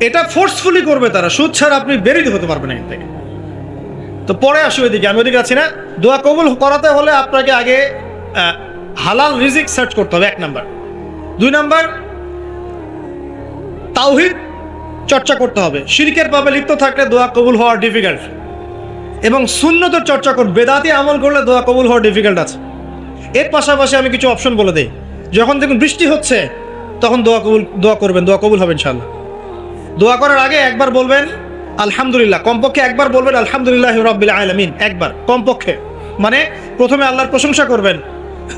এটা ফোর্সফুলি করবে তারা, সুদ ছাড়া আপনি বেরিয়ে হতে পারবেন এখান থেকে। তো পরে আসো এদিকে, আমি ওদিকে আছি না। দোয়া কবুল করাতে হলে আপনাকে আগে হালাল রিজিক সার্চ করতে হবে, 1 নাম্বার। 2 নাম্বার, তাওহীদ চর্চা করতে হবে। শিরকের পাপে লিপ্ত থাকলে দোয়া কবুল হওয়া ডিফিকাল্ট। এবং সুন্নতের চর্চা করুন, বেদাতি আমল করলে দোয়া কবুল হওয়া ডিফিকাল্ট আছে। এর পাশাপাশি আমি কিছু অপশন বলে দেই। যখন দেখুন বৃষ্টি হচ্ছে তখন দোয়া করবেন, দোয়া কবুল হবে ইনশাআল্লাহ। দোয়া করার আগে একবার বলবেন আলহামদুলিল্লাহ, কমপক্ষে একবার বলবেন আলহামদুলিল্লাহ রাব্বিল আলামিন, একবার কমপক্ষে। মানে প্রথমে আল্লাহর প্রশংসা করবেন,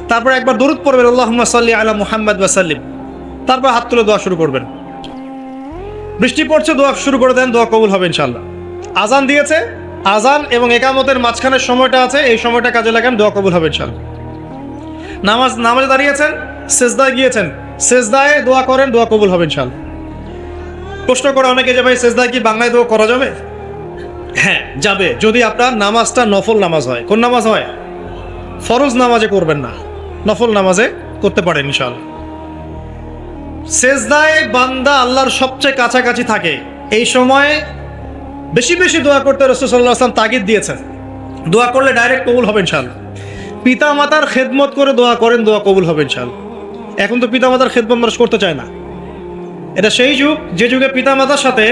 তারপর একবার দরুদ পড়বেন আল্লাহুম্মা সাল্লি আলা মুহাম্মাদ ওয়া সাল্লিম, তারপর হাত তুলে দোয়া শুরু করবেন। বৃষ্টি পড়ছে, দোয়া শুরু করে দেন, দোয়া কবুল হবে ইনশাআল্লাহ। আজান দিয়েছে, আজান এবং একামতের মাঝখানের সময়টা আছে, এই সময়টা কাজে লাগান, দোয়া কবুল হবে ইনশাআল্লাহ। নামাজে দাঁড়িয়েছেন, সেজদায় গিয়েছেন, সেজদায় দোয়া করেন, দোয়া কবুল হবে ইনশাআল্লাহ। প্রশ্ন করে অনেকে যে ভাই সেজদায় কি বাংলায় দোয়া করা যাবে? হ্যাঁ যাবে, যদি আপনার নামাজটা নফল নামাজ হয়। কোন নামাজ হয়? ফরজ নামাজে করবেন না, নফল নামাজে করতে পারেন ইনশাআল্লাহ। সেজদায় বান্দা আল্লাহর সবচেয়ে কাছাকাছি থাকে, এই সময় বেশি বেশি দোয়া করতে রাসূল সাল্লাল্লাহু আলাইহি ওয়াসাল্লাম তাগিদ দিয়েছেন। দোয়া করলে ডাইরেক্ট কবুল হবে ইনশাআল্লাহ। পিতা মাতার খেদমত করে দোয়া করেন, দোয়া কবুল হবে ইনশাআল্লাহ। এখন তো পিতা মাতার খেদমত মানুষ করতে চায় না। এটা সেই যুগ যে যুগে পিতা মাতার সাথে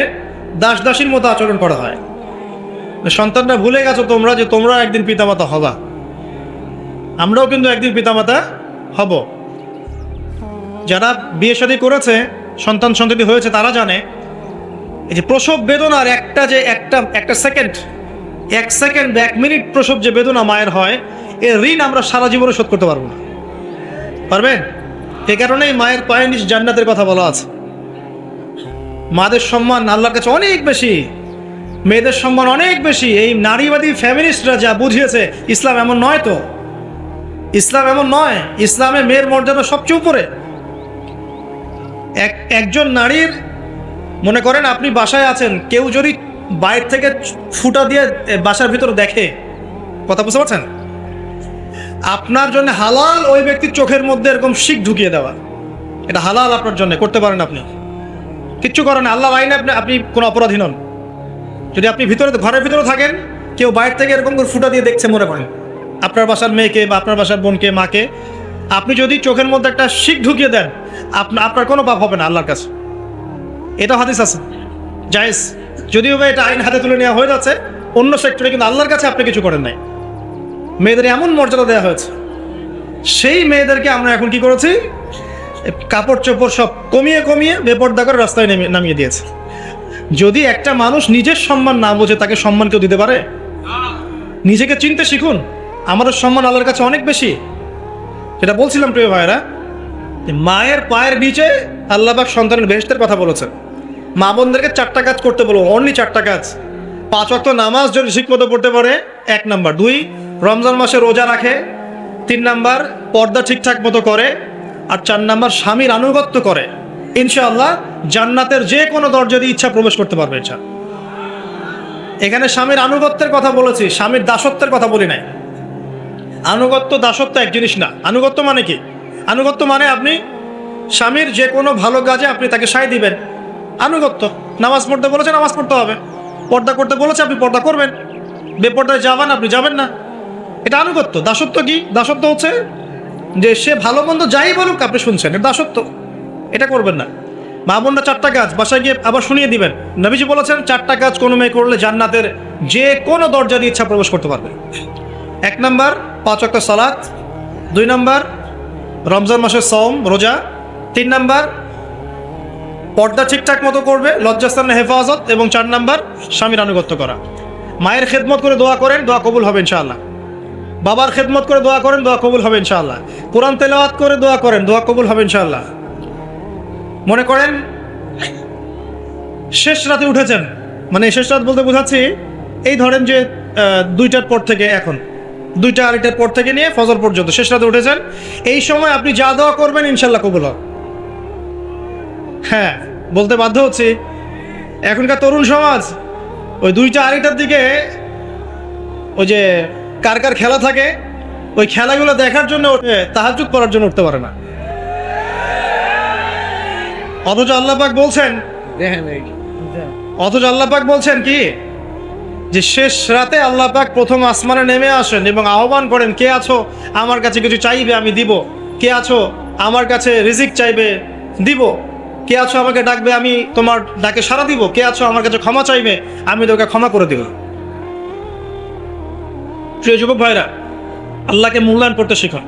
দাস দাসীর মতো আচরণ করা হয়। সন্তানরা ভুলে গেছো তোমরা যে তোমরা একদিন পিতামাতা হবা। আমরাও কিন্তু একদিন পিতামাতা হব। যারা বিয়ে শাদী করেছে, সন্তান সন্ততি হয়েছে, তারা জানে এই যে প্রসব বেদনার একটা সেকেন্ড 1 সেকেন্ড 1 মিনিট প্রসব যে বেদনা মায়ের হয়, এর ঋণ আমরা সারা জীবনে শোধ করতে পারবো না। পারবেন? এ কারণেই মায়ের পায়ের নিচে জান্নাতের কথা বলা আছে। মাদের সম্মান আল্লাহর কাছে অনেক বেশি, মেয়েদের সম্মান অনেক বেশি। এই নারীবাদী ফ্যামিনিস্টরা যা বুঝিয়েছে, ইসলাম এমন নয় তো। ইসলাম এমন নয়। ইসলামে মেয়ের মর্যাদা সবচেয়ে উপরে। একজন নারীর, মনে করেন আপনি বাসায় আছেন, কেউ যদি বাইরে থেকে ফুটা দিয়ে বাসার ভিতরে দেখে, কথা বুঝতে পারছেন? আপনার জন্য হালাল ওই ব্যক্তির চোখের মধ্যে এরকম শিক ঢুকিয়ে দেওয়া, এটা হালাল আপনার জন্য, করতে পারেন আপনি, কিচ্ছু করেন না। আল্লাহ আইনে আপনি কোনো অপরাধী নন। যদি আপনি ঘরের ভিতরে থাকেন, কেউ বাইরে থেকে এরকম করে ফুটা দিয়ে দেখছে, মনে করেন আপনার বাসার মেয়েকে বা আপনার বাসার বোনকে, মাকে, আপনি যদি চোখের মধ্যে একটা শিক ঢুকিয়ে দেন, আপনার কোনো পাপ হবে না আল্লাহর কাছে। এটা হাদিস আছে, জায়েজ। যদিও বা এটা আইন হাতে তুলে নেওয়া হয়ে যাচ্ছে অন্য সেক্টরে, কিন্তু আল্লাহর কাছে আপনি কিছু করেন নাই। মেয়েদের এমন মর্যাদা দেওয়া হয়েছে, সেই মেয়েদেরকে আমরা এখন কি করেছি, কাপড় চোপড় সব কমিয়ে কমিয়ে বেপর্দা করে রাস্তায় নামিয়ে দিয়েছে। যদি একটা মানুষ নিজের সম্মান না বোঝে, তাকে সম্মান কেউ দিতে পারে? নিজেকে চিনতে শিখুন। আমাদের সম্মান আল্লাহর কাছে অনেক বেশি। যেটা বলছিলাম প্রিয় ভাইয়েরা, মায়ের পায়ের নিচে আল্লাহ পাক সন্তানের বেহেশতের কথা বলেছেন। মা বোনদেরকে 4টা কাজ করতে বলবো, অনলি 4টা কাজ। 5 ওয়াক্ত নামাজ যদি ঠিকমতো পড়তে পারে, 1 নাম্বার। 2, রমজান মাসে রোজা রাখে। 3 নাম্বার, পর্দা ঠিকঠাক মতো করে। আর 4 নাম্বার, স্বামীর আনুগত্য করে। ইনশাআল্লাহ জান্নাতের যে কোনো দরজা দিয়ে ইচ্ছা প্রবেশ করতে পারবে। ইচ্ছা, এখানে স্বামীর আনুগত্যের কথা বলেছি, স্বামীর দাসত্বের কথা বলি নাই। আনুগত্য দাসত্ব এক জিনিস না। আনুগত্য মানে কি? আনুগত্য মানে আপনি স্বামীর যে কোনো ভালো কাজে আপনি তাকে সায় দিবেন, আনুগত্য। নামাজ পড়তে বলেছে, নামাজ পড়তে হবে। পর্দা করতে বলেছে, আপনি পর্দা করবেন। বেপর্দায় যাবেন, আপনি যাবেন না। এটা আনুগত্য। দাসত্ব কি? দাসত্ব হচ্ছে যে সে ভালো মন্দ যাই বলুক আপনি শুনছেন, এটা দাসত্ব। এটা করবেন না। মা বোনরা 4টা কাজ বাসায় গিয়ে আবার শুনিয়ে দিবেন। নবীজি বলেছেন 4টা কাজ কোনো মেয়ে করলে জান্নাতের যে কোনো দরজা দিয়ে ইচ্ছা প্রবেশ করতে পারবে। 1 নাম্বার, 5 ওয়াক্ত সালাত। 2 নাম্বার, রমজান মাসের সওম রোজা। 3 নাম্বার, পর্দা ঠিকঠাক মতো করবে, লজ্জাস্থানের হেফাজত। এবং 4 নাম্বার, স্বামীর আনুগত্য করা। মায়ের খেদমত করে দোয়া করেন, দোয়া কবুল হবে ইনশাআল্লাহ। বাবার খেদমত করে দোয়া করেন, দোয়া কবুল হবে ইনশাআল্লাহ। কোরআন তেলাওয়াত করে দোয়া করেন, দোয়া কবুল হবে ইনশাআল্লাহ। মনে করেন শেষ রাতে উঠেছেন, মানে শেষ রাত বলতে বোঝাচ্ছি, এই ধরেন যে 2টার পর থেকে, এখন 2টা 2:30টার পর থেকে নিয়ে ফজর পর্যন্ত শেষ রাতে উঠেছেন। এই সময় আপনি যা দোয়া করবেন ইনশাআল্লাহ কবুল হবে। হ্যাঁ, বলতে বাধ্য হচ্ছি, এখনকার তরুণ সমাজ ওই 2টা 2:30টার দিকে ওই যে কার কার খেলা থাকে, ওই খেলাগুলো দেখার জন্য তাহাজ্জুদ পড়ার জন্য উঠতে পারে না। অথচ আল্লাহ পাক বলছেন কি, যে শেষ রাতে আল্লাহ পাক প্রথম আসমানে নেমে আসেন এবং আহ্বান করেন, কে আছো আমার কাছে কিছু চাইবে আমি দিব, কে আছো আমার কাছে রিজিক চাইবে দিব, কে আছো আমাকে ডাকবে আমি তোমার ডাকে সাড়া দিব, কে আছো আমার কাছে ক্ষমা চাইবে আমি তোকে ক্ষমা করে দিব। প্রিয় যুবক ভাইরা, আল্লাহকে মূল্যায়ন করতে শিখুন।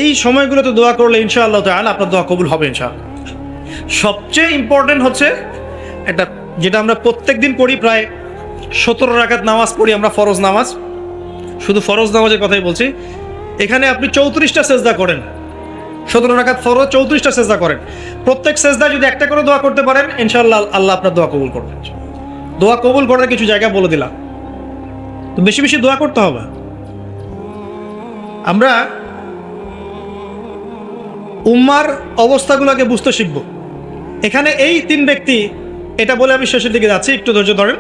এই সময়গুলোতে দোয়া করলে ইনশাআল্লাহ তাআলা আপনার দোয়া কবুল হবে ইনশাআল্লাহ। সবচেয়ে ইম্পর্টেন্ট হচ্ছে এটা, যেটা আমরা প্রত্যেক দিন পড়ি, প্রায় 17 রাকাত নামাজ পড়ি আমরা, ফরজ নামাজ। শুধু ফরজ নামাজের কথাই বলছি। এখানে আপনি 34টা সেজদা করেন। 17 রাকাত ফরজ, 34টা সেজদা করেন। প্রত্যেক সেজদা যদি একটা করে দোয়া করতে পারেন ইনশাআল্লাহ আল্লাহ আপনার দোয়া কবুল করবেন। দোয়া কবুল করার কিছু জায়গা বলে দিলাম, তো বেশি বেশি দোয়া করতে হবে। আমরা উম্মার অবস্থাগুলোকে বুঝতে শিখব। এখানে এই 3 ব্যক্তি, এটা বলে আমি শেষের দিকে যাচ্ছি, একটু ধৈর্য ধরেন।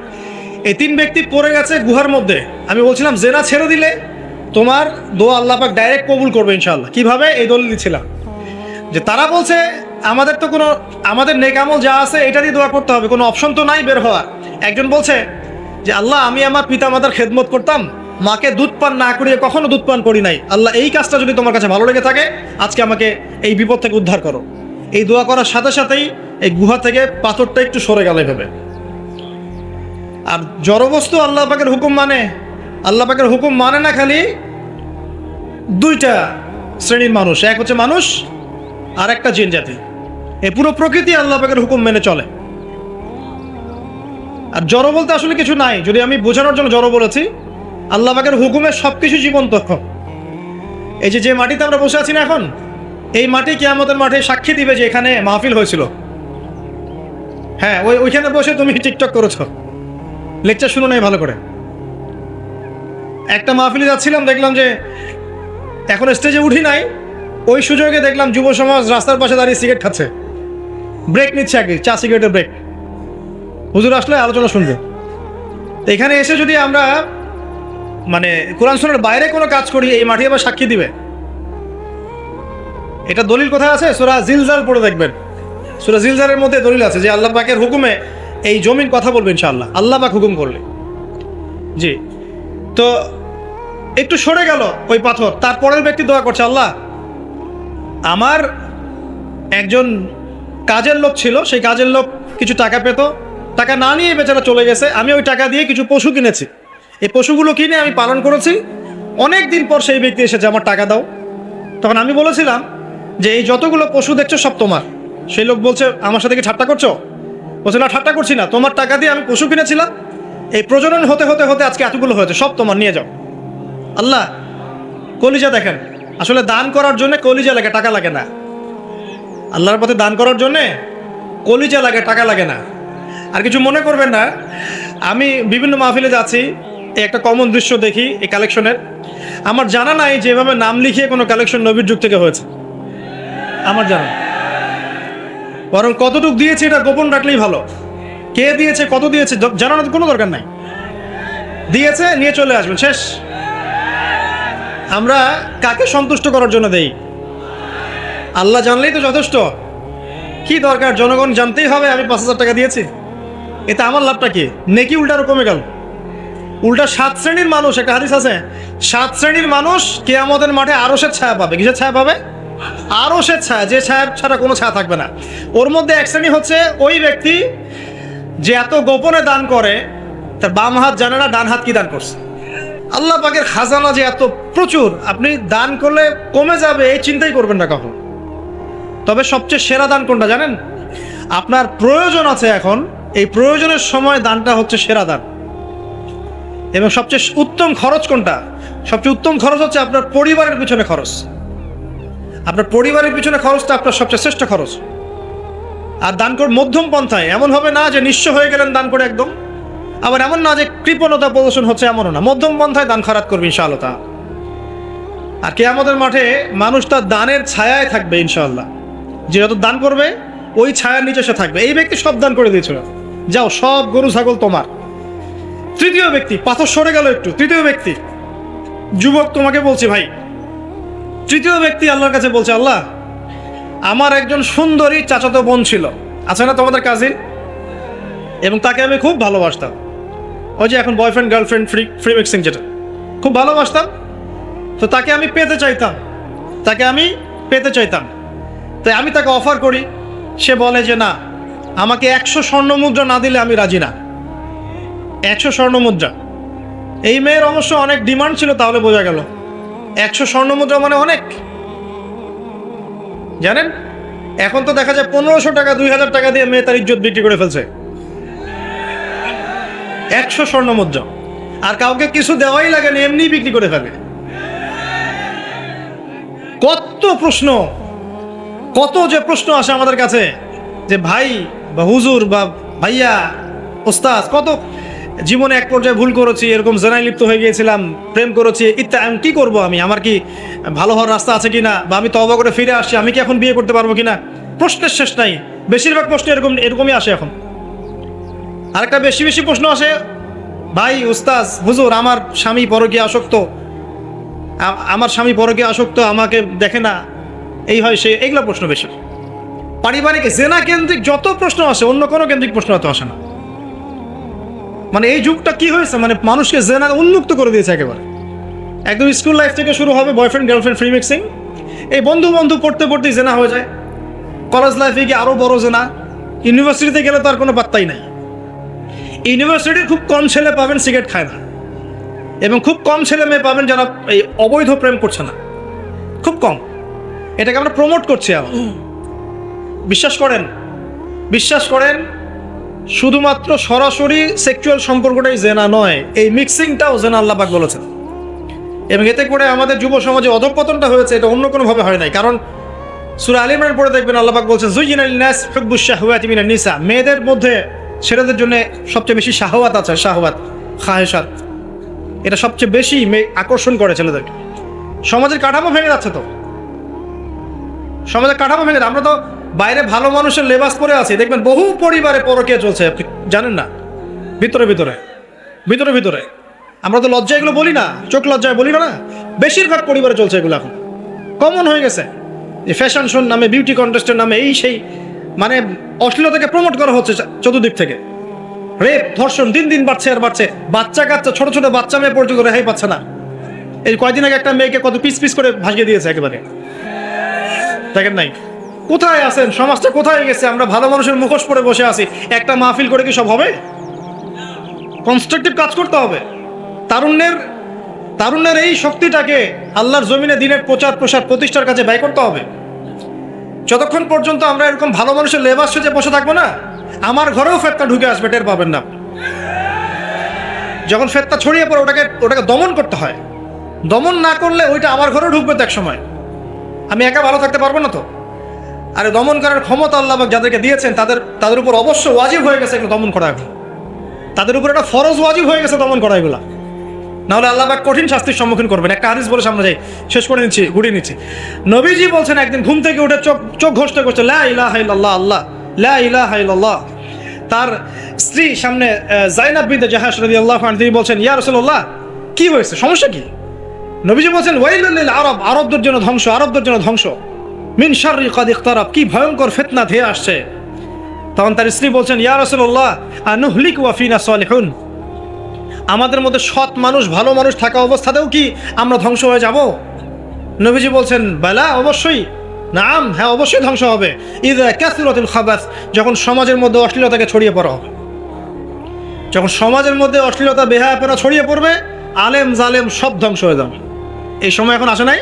এই 3 ব্যক্তি পড়ে গেছে গুহার মধ্যে। আমি বলছিলাম জেনা ছেড়ে দিলে তোমার দোয়া আল্লাহ পাক ডাইরেক্ট কবুল করবে ইনশাআল্লাহ। কিভাবে? এই দলিল দিচ্ছিলাম যে তারা বলছে আমাদের নেক আমল যা আছে এটা দিয়ে দোয়া করতে হবে, কোনো অপশন তো নাই বের হওয়ার। একজন বলছে যে আল্লাহ, আমি আমার পিতা মাতার খেদমত করতাম, মাকে দুধ পান না করিয়ে কখনো দুধ পান করি নাই। আল্লাহ, এই কাজটা যদি তোমার কাছে ভালো লেগে থাকে আজকে আমাকে এই বিপদ থেকে উদ্ধার করো। এই দোয়া করার সাথে সাথেই এই গুহা থেকে পাথরটা একটু সরে গেল ভেবে। আর জড়বস্তু আল্লাহ পাকের হুকুম মানে, আল্লাহ পাকের হুকুম মানে না খালি 2টা শ্রেণীর মানুষ, এক হচ্ছে মানুষ আর একটা জিন জাতি। এই পুরো প্রকৃতি আল্লাহ পাকের হুকুম মেনে চলে। আর জড় বলতে আসলে কিছু নাই, যদি আমি বোঝানোর জন্য জড় বলেছি, আল্লাহ পাকের হুকুমে সবকিছু জীবন্ত। এই যে মাটিতে আমরা বসে আছি না এখন, এই মাটি কিয়ামতের মাঠে সাক্ষী দিবে যে এখানে মাহফিল হয়েছিল। হ্যাঁ, ওইখানে বসে তুমি টিকটক করেছো, লেকচার শুনো নাই ভালো করে। একটা মাহফিলে যাচ্ছিলাম, দেখলাম যে এখন স্টেজে উঠি নাই, ওই সুযোগে দেখলাম যুব সমাজ রাস্তার পাশে দাঁড়িয়ে সিগারেট খাচ্ছে, ব্রেক নিচ্ছে আর কি, চা সিগারেটের ব্রেক। হুজুর আসলে আলোচনা শুনবে। তো এখানে এসে যদি আমরা মানে কোরআন সুন্নাহর বাইরে কোনো কাজ করি, এই মাটি আবার সাক্ষী দিবে। এটা দলিল কোথায় আছে? সূরা জিলজাল পড়ে দেখবেন। সূরা জিলজালের মধ্যে দলিল আছে যে আল্লাহ পাকের হুকুমে এই জমিন কথা বলবে ইনশাআল্লাহ, আল্লাহ পাক হুকুম করলে। জি, তো একটু সরে গেল ওই পাথর, তারপরের ব্যক্তি দোয়া করছে, আল্লাহ আমার একজন কাজের লোক ছিল, সেই কাজের লোক কিছু টাকা পেত, টাকা না নিয়ে বেচারা চলে গেছে, আমি ওই টাকা দিয়ে কিছু পশু কিনেছি, এই পশুগুলো কিনে আমি পালন করেছি, অনেক দিন পর সেই ব্যক্তি এসেছে আমার টাকা দাও। তখন আমি বলেছিলাম যে এই যতগুলো পশু দেখছো সব তোমার। সেই লোক বলছে, আমার সাথে কি ঠাট্টা করছো? বলছে, না ঠাট্টা করছি না, তোমার টাকা দিয়ে আমি পশু কিনেছিলাম, এই প্রজনন হতে হতে হতে আজকে এতগুলো হয়েছে, সব তোমার, নিয়ে যাও। আল্লাহ, কলিজা দেখেন, আসলে দান করার জন্য কলিজা লাগে, টাকা লাগে না। আল্লাহর পথে দান করার জন্যে কলিজা লাগে, টাকা লাগে না। আর কিছু মনে করবেন না, আমি বিভিন্ন মাহফিলে যাচ্ছি, এই একটা কমন দৃশ্য দেখি এই কালেকশনের। আমার জানা নাই যে এভাবে নাম লিখিয়ে কোনো কালেকশন নবীর যুগ থেকে হয়েছে, আমার জানা। বরং কতটুকু দিয়েছে এটা গোপন রাখলেই ভালো। কে দিয়েছে, কত দিয়েছে জানানোর কোনো দরকার নাই, দিয়েছে নিয়ে চলে আসবেন, শেষ। আমরা কাকে সন্তুষ্ট করার জন্য দেই? আল্লাহ জানলেই তো যথেষ্ট। কি দরকার জনগণ জানতেই হবে আমি 5,000 টাকা দিয়েছি? এতে আমার লাভটা কি? নেকি উল্টারও কমে গেল। উল্টা 7 শ্রেণীর মানুষ, একটা হাদিস আছে, 7 শ্রেণীর মানুষ কিয়ামতের মাঠে আরশের ছায়া পাবে। কিসের ছায়া পাবে? আরশের ছায়া, যে ছায়া ছাড়া কোনো ছায়া থাকবে না। ওর মধ্যে এক শ্রেণী হচ্ছে ওই ব্যক্তি যে এত গোপনে দান করে, তার বাম হাত জানে না ডান হাত কি দান করছে। আল্লাহ পাকের খাজানা যে এত প্রচুর, আপনি দান করলে কমে যাবে এই চিন্তাই করবেন না কখন। তবে সবচেয়ে সেরা দান কোনটা জানেন? আপনার প্রয়োজন আছে এখন, এই প্রয়োজনের সময় দানটা হচ্ছে সেরা দান। এবং সবচেয়ে উত্তম খরচ কোনটা? সবচেয়ে উত্তম খরচ হচ্ছে আপনার পরিবারের পিছনে খরচ। আপনার পরিবারের পিছনে খরচটা আপনার সবচেয়ে শ্রেষ্ঠ খরচ। আর দান করে মধ্যম পন্থায়, এমন হবে না যে নিঃস্ব হয়ে গেলেন দান করে একদম, আবার এমন না যে কৃপণতা প্রদর্শন হচ্ছে, এমনও না। মধ্যম পন্থায় দান খয়রাত করবে ইনশাআল্লাহ। আর কিয়ামতের মাঠে মানুষ তার দানের ছায়ায় থাকবে ইনশাআল্লাহ। যে যত দান করবে ওই ছায়ার নিচে সে থাকবে। এই ব্যক্তি সব দান করে দিয়েছিল, যাও সব গরু ছাগল তোমার। তৃতীয় ব্যক্তি, পাথর সরে গেল একটু, তৃতীয় ব্যক্তি, যুবক তোমাকে বলছি ভাই, তৃতীয় ব্যক্তি আল্লাহর কাছে বলছে, আল্লাহ আমার একজন সুন্দরী চাচাতো বোন ছিল, আছে না তোমাদের কাজিন, এবং তাকে আমি খুব ভালোবাসতাম। ওই যে এখন বয়ফ্রেন্ড গার্লফ্রেন্ড ফ্রি মিক্সিং, যেটা খুব ভালোবাসতাম, তো তাকে আমি পেতে চাইতাম, তাই আমি তাকে অফার করি। সে বলে যে না, আমাকে 100 স্বর্ণ মুদ্রা না দিলে আমি রাজি না। 100 স্বর্ণ মুদ্রা। এই মেয়ের অবশ্য অনেক ডিমান্ড ছিল, তাহলে বোঝা গেল 100 স্বর্ণ মুদ্রা মানে অনেক। জানেন, এখন তো দেখা যায় 1500 টাকা 2000 টাকা দিয়ে মেয়ে তার ইজ্জত বিক্রি করে ফেলছে। 100 স্বর্ণ মুদ্রা, আর কাউকে কিছু দেওয়াই লাগে না, এমনি বিক্রি করে ফেলে। কত প্রশ্ন, কত যে প্রশ্ন আসে আমাদের কাছে, যে ভাই বা হুজুর বা ভাইয়া ওস্তাদ, কত জীবনে এক পর্যায়ে ভুল করেছি, এরকম জেনায় লিপ্ত হয়ে গিয়েছিলাম, প্রেম করেছি ইত্যাদি, আমি কী করবো, আমার কি ভালো হওয়ার রাস্তা আছে কিনা, বা আমি তওবা করে ফিরে আসছি, আমি কি এখন বিয়ে করতে পারবো কিনা। প্রশ্নের শেষ নাই। বেশিরভাগ প্রশ্ন এরকমই আসে এখন। আরেকটা বেশি প্রশ্ন আসে, ভাই উস্তাদ হুজুর আমার স্বামী পরকীয়া আসক্ত, আমাকে দেখে না, এই হয় সে, এইগুলো প্রশ্ন বেশি। পারিবারিক জেনা কেন্দ্রিক যত প্রশ্ন আসে, অন্য কোনো কেন্দ্রিক প্রশ্ন এত আসে না। মানে এই যুগটা কি হয়েছে, মানে মানুষকে জেনা উন্মুক্ত করে দিয়েছে একেবারে। একদম স্কুল লাইফ থেকে শুরু হবে বয়ফ্রেন্ড গার্লফ্রেন্ড ফ্রি মিক্সিং, এই বন্ধু পড়তে পড়তেই জেনা হয়ে যায়। কলেজ লাইফে গিয়ে আরও বড় জেনা। ইউনিভার্সিটিতে গেলে তো আর কোনো পাত্তাই নাই। ইউনিভার্সিটির খুব কম ছেলে পাবেন সিগারেট খায় না, এবং খুব কম ছেলে মেয়ে পাবেন যারা এই অবৈধ প্রেম করছে না, খুব কম। এটাকে আমরা প্রমোট করছি। বিশ্বাস করেন শুধুমাত্র সরাসরি সেক্সুয়াল সম্পর্কটাই জেনা নয়, এই মিক্সিংটাও জেনা আল্লাহ পাক বলেছেন। এবং এতে করে আমাদের যুব সমাজে অধঃপতনটা হয়েছে, এটা অন্য কোনোভাবে হয় নাই। কারণ সূরা আলে ইমরান পড়ে দেখবেন আল্লাহ পাক বলছেন যুয়িনা লিন-নাস হুব্বুশ শাহওয়াতি মিনান নিসা, মেয়েদের মধ্যে ছেলেদের জন্য সবচেয়ে বেশি শাহওয়াত আছে, শাহওয়াত খাহেশাত, এটা সবচেয়ে বেশি আকর্ষণ করে ছেলেদেরকে। সমাজের কাঠামো ভেঙে যাচ্ছে, তো সমাজের কাঠামো ভেঙে, আমরা তো বাইরে ভালো মানুষের লেবাস পরে আছি, দেখবেন বহু পরিবারে পরকীয়া চলছে, আপনি জানেন না, ভিতরে ভিতরে ভিতরে ভিতরে। আমরা তো লজ্জা এগুলো বলি না, চোখ লজ্জায় বলি না, বেশিরভাগ পরিবারে চলছে এগুলো, এখন কমন হয়ে গেছে। এই ফ্যাশন শোর নামে, বিউটি কন্টেস্টের নামে, এই সেই মানে অশ্লীলতাকে প্রমোট করা হচ্ছে চতুর্দিক থেকে। রেপ, ধর্ষণ দিন দিন বাড়ছে আর বাড়ছে। বাচ্চা কাচ্চা, ছোট ছোট বাচ্চা মেয়ে পর্যন্ত রেহাই পাচ্ছে না। এই কয়দিন আগে একটা মেয়েকে কত পিস পিস করে ভাসিয়ে দিয়েছে একেবারে, দেখেন নাই? কোথায় আছেন? সমাজটা কোথায় গেছে? আমরা ভালো মানুষের মুখোশ পরে বসে আছি। একটা মাহফিল করে কি সব হবে? কনস্ট্রাকটিভ কাজ করতে হবে। তারুণ্যের এই শক্তিটাকে আল্লাহর জমিনে দিনের প্রচার প্রসার প্রতিষ্ঠার কাছে ব্যয় করতে হবে। যতক্ষণ পর্যন্ত আমরা এরকম ভালো মানুষের লেবাস সেজে বসে থাকবো না, আমার ঘরেও ফেতনা ঢুকে আসবে, টের পাবেন না। যখন ফেতনা ছড়িয়ে পড়ে ওটাকে দমন করতে হয়। দমন না করলে ওইটা আমার ঘরেও ঢুকবে তো এক সময়। আমি একা ভালো থাকতে পারবো না তো। আরে দমন করার ক্ষমতা আল্লাহ পাক যাদেরকে দিয়েছেন তাদের উপর অবশ্য ওয়াজিব হয়ে গেছে এগুলো দমন করা। এখন তাদের উপর একটা ফরজ ওয়াজিব হয়ে গেছে দমন করা এগুলা, নাহলে আল্লাহ পাক কঠিন শাস্তির সম্মুখীন করবেন। একটা হাদিস বলে সামনে যাই, শেষ করে নিচ্ছি, গুড়িয়ে নিচ্ছি। নবীজি বলছেন একদিন ঘুম থেকে উঠে চোখ ঘষতে ঘষতে লা ইলাহা ইল্লাল্লাহ, আল্লাহ লা ইলাহা ইল্লাল্লাহ। তার স্ত্রী সামনে যায়নাব বিনতে জাহাশ রাদিয়াল্লাহু আনহা, তিনি বলছেন ইয়া রাসূলুল্লাহ, কি হয়েছে, সমস্যা কি? নবীজি বলছেন ওয়াইলুল লিল আরব, আরবদের জন্য ধ্বংস, আরবদের জন্য ধ্বংস। মিন শাররি কাদ ইখতারাব, কি ভয়ঙ্কর ফিতনা ধেয়ে আসছে। তখন তার স্ত্রী বলছেন ইয়া রাসূলুল্লাহ আনুহলিক ওয়া ফিনা সালিহুন, আমাদের মধ্যে সৎ মানুষ, ভালো মানুষ থাকা অবস্থাতেও কি আমরা ধ্বংস হয়ে যাব? নবীজি বলছেন বালা, অবশ্যই, নাম, হ্যাঁ অবশ্যই ধ্বংস হবে। ইযা কাসরাতুল খাবাস, যখন সমাজের মধ্যে অশ্লীলতাকে ছড়িয়ে পড়া হবে। যখন সমাজের মধ্যে অশ্লীলতা, বেহায়াপনা ছড়িয়ে পড়বে, আলেম জালেম সব ধ্বংস হয়ে যাবে। এই সময় এখন আসে নাই?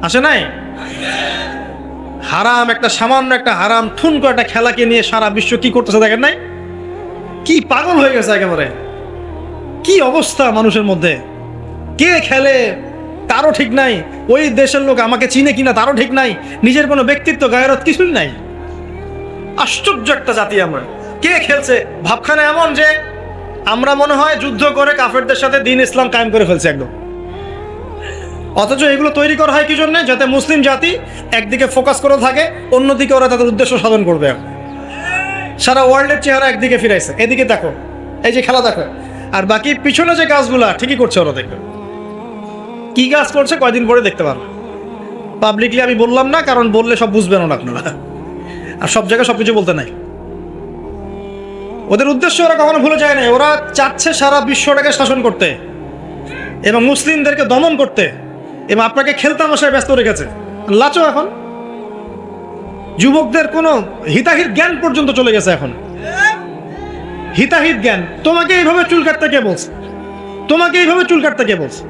আসে নাই? হারাম, একটা সামান্য একটা হারাম ঠুনকো একটা খেলাকে নিয়ে সারা বিশ্ব কি করতেছে দেখেন নাই? কি পাগল হয়ে গেছে একেবারে, কি অবস্থা মানুষের মধ্যে। কে খেলে তারও ঠিক নাই, ওই দেশের লোক আমাকে চিনে কিনা তারও ঠিক নাই, নিজের কোনো ব্যক্তিত্ব গায়রত কিছুই নাই। আশ্চর্য একটা জাতি আমরা। কে খেলছে? ভাবখানা এমন যে আমরা মনে হয় যুদ্ধ করে কাফেরদের সাথে দ্বীন ইসলাম কায়েম করে ফেলছে একদম। অথচ এগুলো তৈরি করা হয় কি জন্য? যাতে মুসলিম জাতি একদিকে ফোকাস করে থাকে, অন্যদিকে ওরা তাদের উদ্দেশ্য সাধন করবে। সারা ওয়ার্ল্ডের চেহারা একদিকে ফিরাইছে, এদিকে দেখো, এই যে খেলা দেখো, আর বাকি পিছনে যে কাজগুলা ঠিকই করছে ওরা। দেখবে কি কাজ করছে কয়দিন পরে দেখতে পারবে। পাবলিকলি আমি বললাম না, কারণ বললে সব বুঝবেন না আপনারা, আর সব জায়গায় সবকিছু বলতে নাই। ওদের উদ্দেশ্য ওরা কখনো ভুলে যায় না। ওরা চাচ্ছে সারা বিশ্বটাকে শাসন করতে এবং মুসলিমদেরকে দমন করতে, এবং আপনাকে খেলতামশায় ব্যস্ত রেখেছে। লাচো এখন যুবকদের কোনো হিতাহিত জ্ঞান পর্যন্ত চলে গেছে। এখন হিতাহিত জ্ঞান, তোমাকে এইভাবে চুল কাটতে কে বলছে? তোমাকে এইভাবে চুল কাটতে কে বলছে?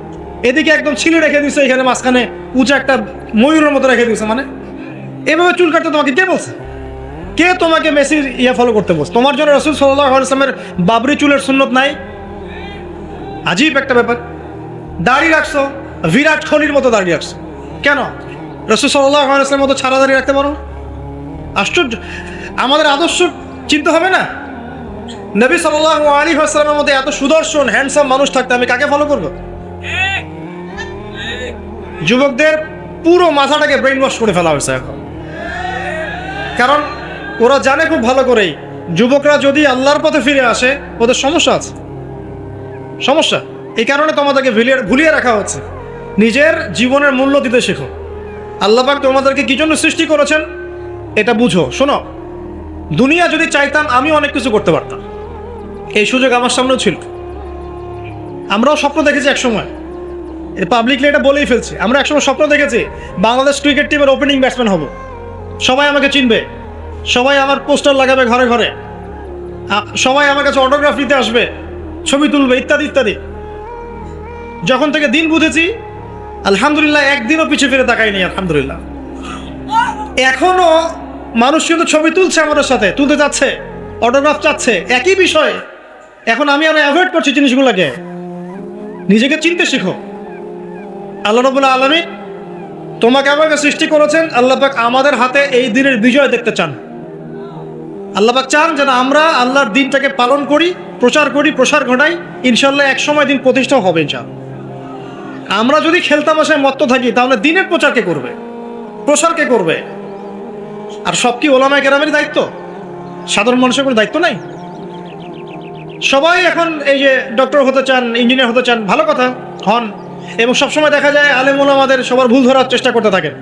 এদিকে একদম ছিলে রেখে দিচ্ছে, এখানে মাঝখানে উঁচা একটা ময়ূরের মতো রেখে দিচ্ছে। মানে এভাবে চুল কাটতে তোমাকে কে বলছে? কে তোমাকে মেসির ফলো করতে বলছে? তোমার জন্য রাসূল সাল্লাল্লাহু আলাইহি ওয়াসাল্লামের বাবরি চুলের সুন্নত নাই? আজীব একটা ব্যাপার। দাড়ি রাখছো, বিরাট কোহলির মতো দাড়ি রাখছো, কেন? রাসূল সাল্লাল্লাহু আলাইহি ওয়াসাল্লামের মতো ছাড়া দাড়ি রাখতে পারো? আশ্চর্য। আমাদের আদর্শ চিন্তা হবে না? নবী সাল্লাল্লাহু আলাইহি ওয়াসাল্লামের মধ্যে এত সুদর্শন হ্যান্ডসাম মানুষ থাকতে আমি কাকে ফলো করব? যুবকদের পুরো মাথাটাকে ব্রেইন ওয়াশ করে ফেলা হয়েছে এখন। কারণ ওরা জানে খুব ভালো করেই, যুবকরা যদি আল্লাহর পথে ফিরে আসে ওদের সমস্যা আছে, সমস্যা। এই কারণে তোমাদেরকে ভুলিয়ে রাখা হচ্ছে। নিজের জীবনের মূল্য দিতে শেখো। আল্লাহ পাক তোমাদেরকে কি জন্য সৃষ্টি করেছেন এটা বুঝো। শোনো, দুনিয়া যদি চাইতাম আমি অনেক কিছু করতে পারতাম, এই সুযোগ আমার সামনেও ছিল। আমরাও স্বপ্ন দেখেছি একসময়, পাবলিকলি এটা বলেই ফেলছি। আমরা একসময় স্বপ্ন দেখেছি বাংলাদেশ ক্রিকেট টিমের ওপেনিং ব্যাটসম্যান হব, সবাই আমাকে চিনবে, সবাই আমার পোস্টার লাগাবে ঘরে ঘরে, সবাই আমার কাছে অটোগ্রাফ নিতে আসবে, ছবি তুলবে, ইত্যাদি ইত্যাদি। যখন থেকে দিন বুঝেছি আলহামদুলিল্লাহ, একদিনও পিছিয়ে ফিরে তাকাইনি আলহামদুলিল্লাহ। এখনো মানুষ কিন্তু ছবি তুলছে, আমাদের সাথে তুলতে যাচ্ছে, অটোগ্রাফ চাচ্ছে, একই বিষয়। এখন আমি আর অ্যাভয়েড করছি জিনিসগুলোকে। নিজেকে চিনতে শিখো। আল্লাহ রাব্বুল আলামিন তোমাকে আমাকে সৃষ্টি করেছেন, আল্লাহ পাক আমাদের হাতে এই দিনের বিজয় দেখতে চান। আল্লাহ পাক চান যেন আমরা আল্লাহর দিনটাকে পালন করি, প্রচার করি, প্রসার ঘটাই। ইনশাল্লাহ এক সময় দিন প্রতিষ্ঠাও হবে ইনশাআল্লাহ। আমরা যদি খেলতামাশায় মত্ত থাকি তাহলে দিনের প্রচার কে করবে, প্রসার কে করবে? আর সব কি ওলামায়ে কেরামের দায়িত্ব? সাধারণ মানুষের কোনো দায়িত্ব নাই? সবাই এখন এই যে ডক্টর হতে চান, ইঞ্জিনিয়ার হতে চান, ভালো কথা, হন। এবং সবসময় দেখা যায় আলেম ওলামাদের সবার ভুল ধরার চেষ্টা করতে থাকেন।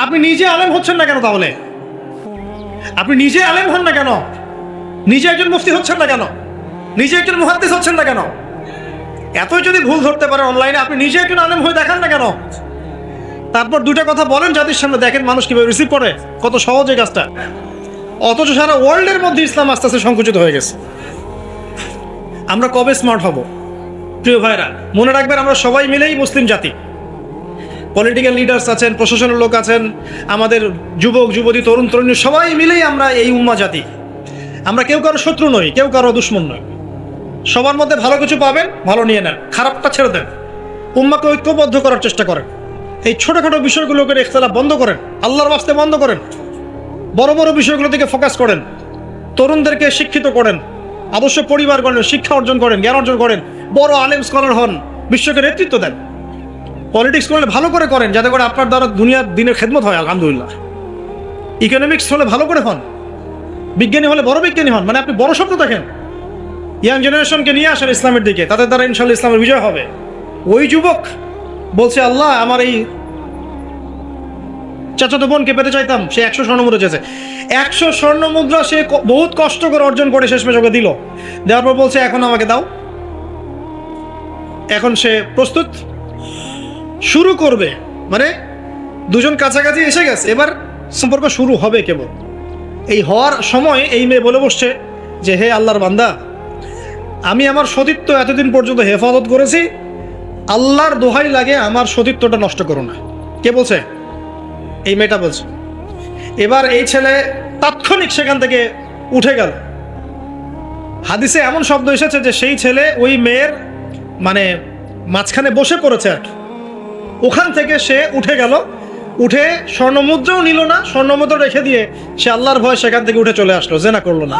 আপনি নিজে আলেম হচ্ছেন না কেন তাহলে? আপনি নিজে আলেম হন না কেন? নিজে একজন মুফতি হচ্ছেন না কেন? নিজে একজন মুহাদ্দিস হচ্ছেন না কেন? এতই যদি ভুল ধরতে পারে অনলাইনে, আপনি নিজে একজন আলেম হয়ে দেখান না কেন? তারপর দুটা কথা বলেন জাতির সামনে, দেখেন মানুষ কিভাবে রিসিভ করে। কত সহজ এই কাজটা। অথচ সারা ওয়ার্ল্ডের মধ্যে ইসলাম আস্তে আস্তে সংকুচিত হয়ে গেছে। আমরা কবে স্মার্ট হব? প্রিয় ভাইরা, মনে রাখবেন আমরা সবাই মিলেই মুসলিম জাতি। পলিটিক্যাল লিডার্স আছেন, প্রশাসনের লোক আছেন, আমাদের যুবক যুবতী, তরুণ তরুণী, সবাই মিলেই আমরা এই উম্মাহ জাতি। আমরা কেউ কারো শত্রু নই, কেউ কারো দুশ্মন নই। সবার মধ্যে ভালো কিছু পাবেন, ভালো নিয়ে নেন, খারাপটা ছেড়ে দেন। উম্মাহকে ঐক্যবদ্ধ করার চেষ্টা করেন। এই ছোটখাটো বিষয়গুলোকে ইখতিলাফ বন্ধ করেন, আল্লাহর ওয়াস্তে বন্ধ করেন। বড় বড় বিষয়গুলো দিকে ফোকাস করেন। তরুণদেরকে শিক্ষিত করেন, আদর্শ পরিবার করেন, শিক্ষা অর্জন করেন, জ্ঞান অর্জন করেন, বড় আলেম স্কলার হন, বিশ্বকে নেতৃত্ব দেন। পলিটিক্স করলে ভালো করে করেন, যাতে করে আপনার দ্বারা দুনিয়ার দিনের খেদমত হয়, আলহামদুলিল্লাহ। ইকোনমিক্স হলে ভালো করে হন, বিজ্ঞানী হলে বড় বিজ্ঞানী হন, মানে আপনি বড় স্বপ্ন দেখেন। ইয়াং জেনারেশনকে নিয়ে আসেন ইসলামের দিকে, তাদের দ্বারা ইনশাআল্লাহ ইসলামের বিজয় হবে। ওই যুবক বলছে, আল্লাহ আমার এই চাচাতো বোনকে পেতে চাইতাম, সে 100 স্বর্ণমুদ্রা চেয়েছে। 100 স্বর্ণমুদ্রা সে বহুত কষ্ট করে অর্জন করে শেষমেশ ওকে দিল। দেওয়ার পর বলছে, এখন আমাকে দাও। এখন সে প্রস্তুত, শুরু করবে। মানে দুজন কাছাকাছি এসে গেছে, এবার সম্পর্ক শুরু হবে কেবল। এই হওয়ার সময় এই মেয়ে বলে বসছে যে, হে আল্লাহর বান্দা, আমি আমার সতীত্ব এতদিন পর্যন্ত হেফাজত করেছি, আল্লাহর দোহাই লাগে আমার সতীত্বটা নষ্ট করো না। কে বলছে? এই মেয়েটা বলছে। এবার এই ছেলে তাৎক্ষণিক সেখান থেকে উঠে গেল। হাদিসে এমন শব্দ এসেছে যে সেই ছেলে ওই মেয়ের মানে মাঝখানে বসে পড়েছে আর কি। ওখান থেকে সে উঠে গেল, উঠে স্বর্ণমুদ্রাও নিল না, স্বর্ণমুদ্রা রেখে দিয়ে সে আল্লাহর ভয় সেখান থেকে উঠে চলে আসলো, জেনা করলো না।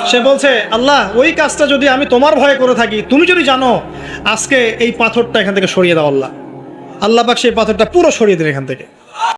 সে বলছে, আল্লাহ ওই কাজটা যদি আমি তোমার ভয়ে করে থাকি, তুমি যদি জানো, আজকে এই পাথরটা এখান থেকে সরিয়ে দাও আল্লাহ। আল্লাহ পাক সেই পাথরটা পুরো সরিয়ে দিন এখান থেকে।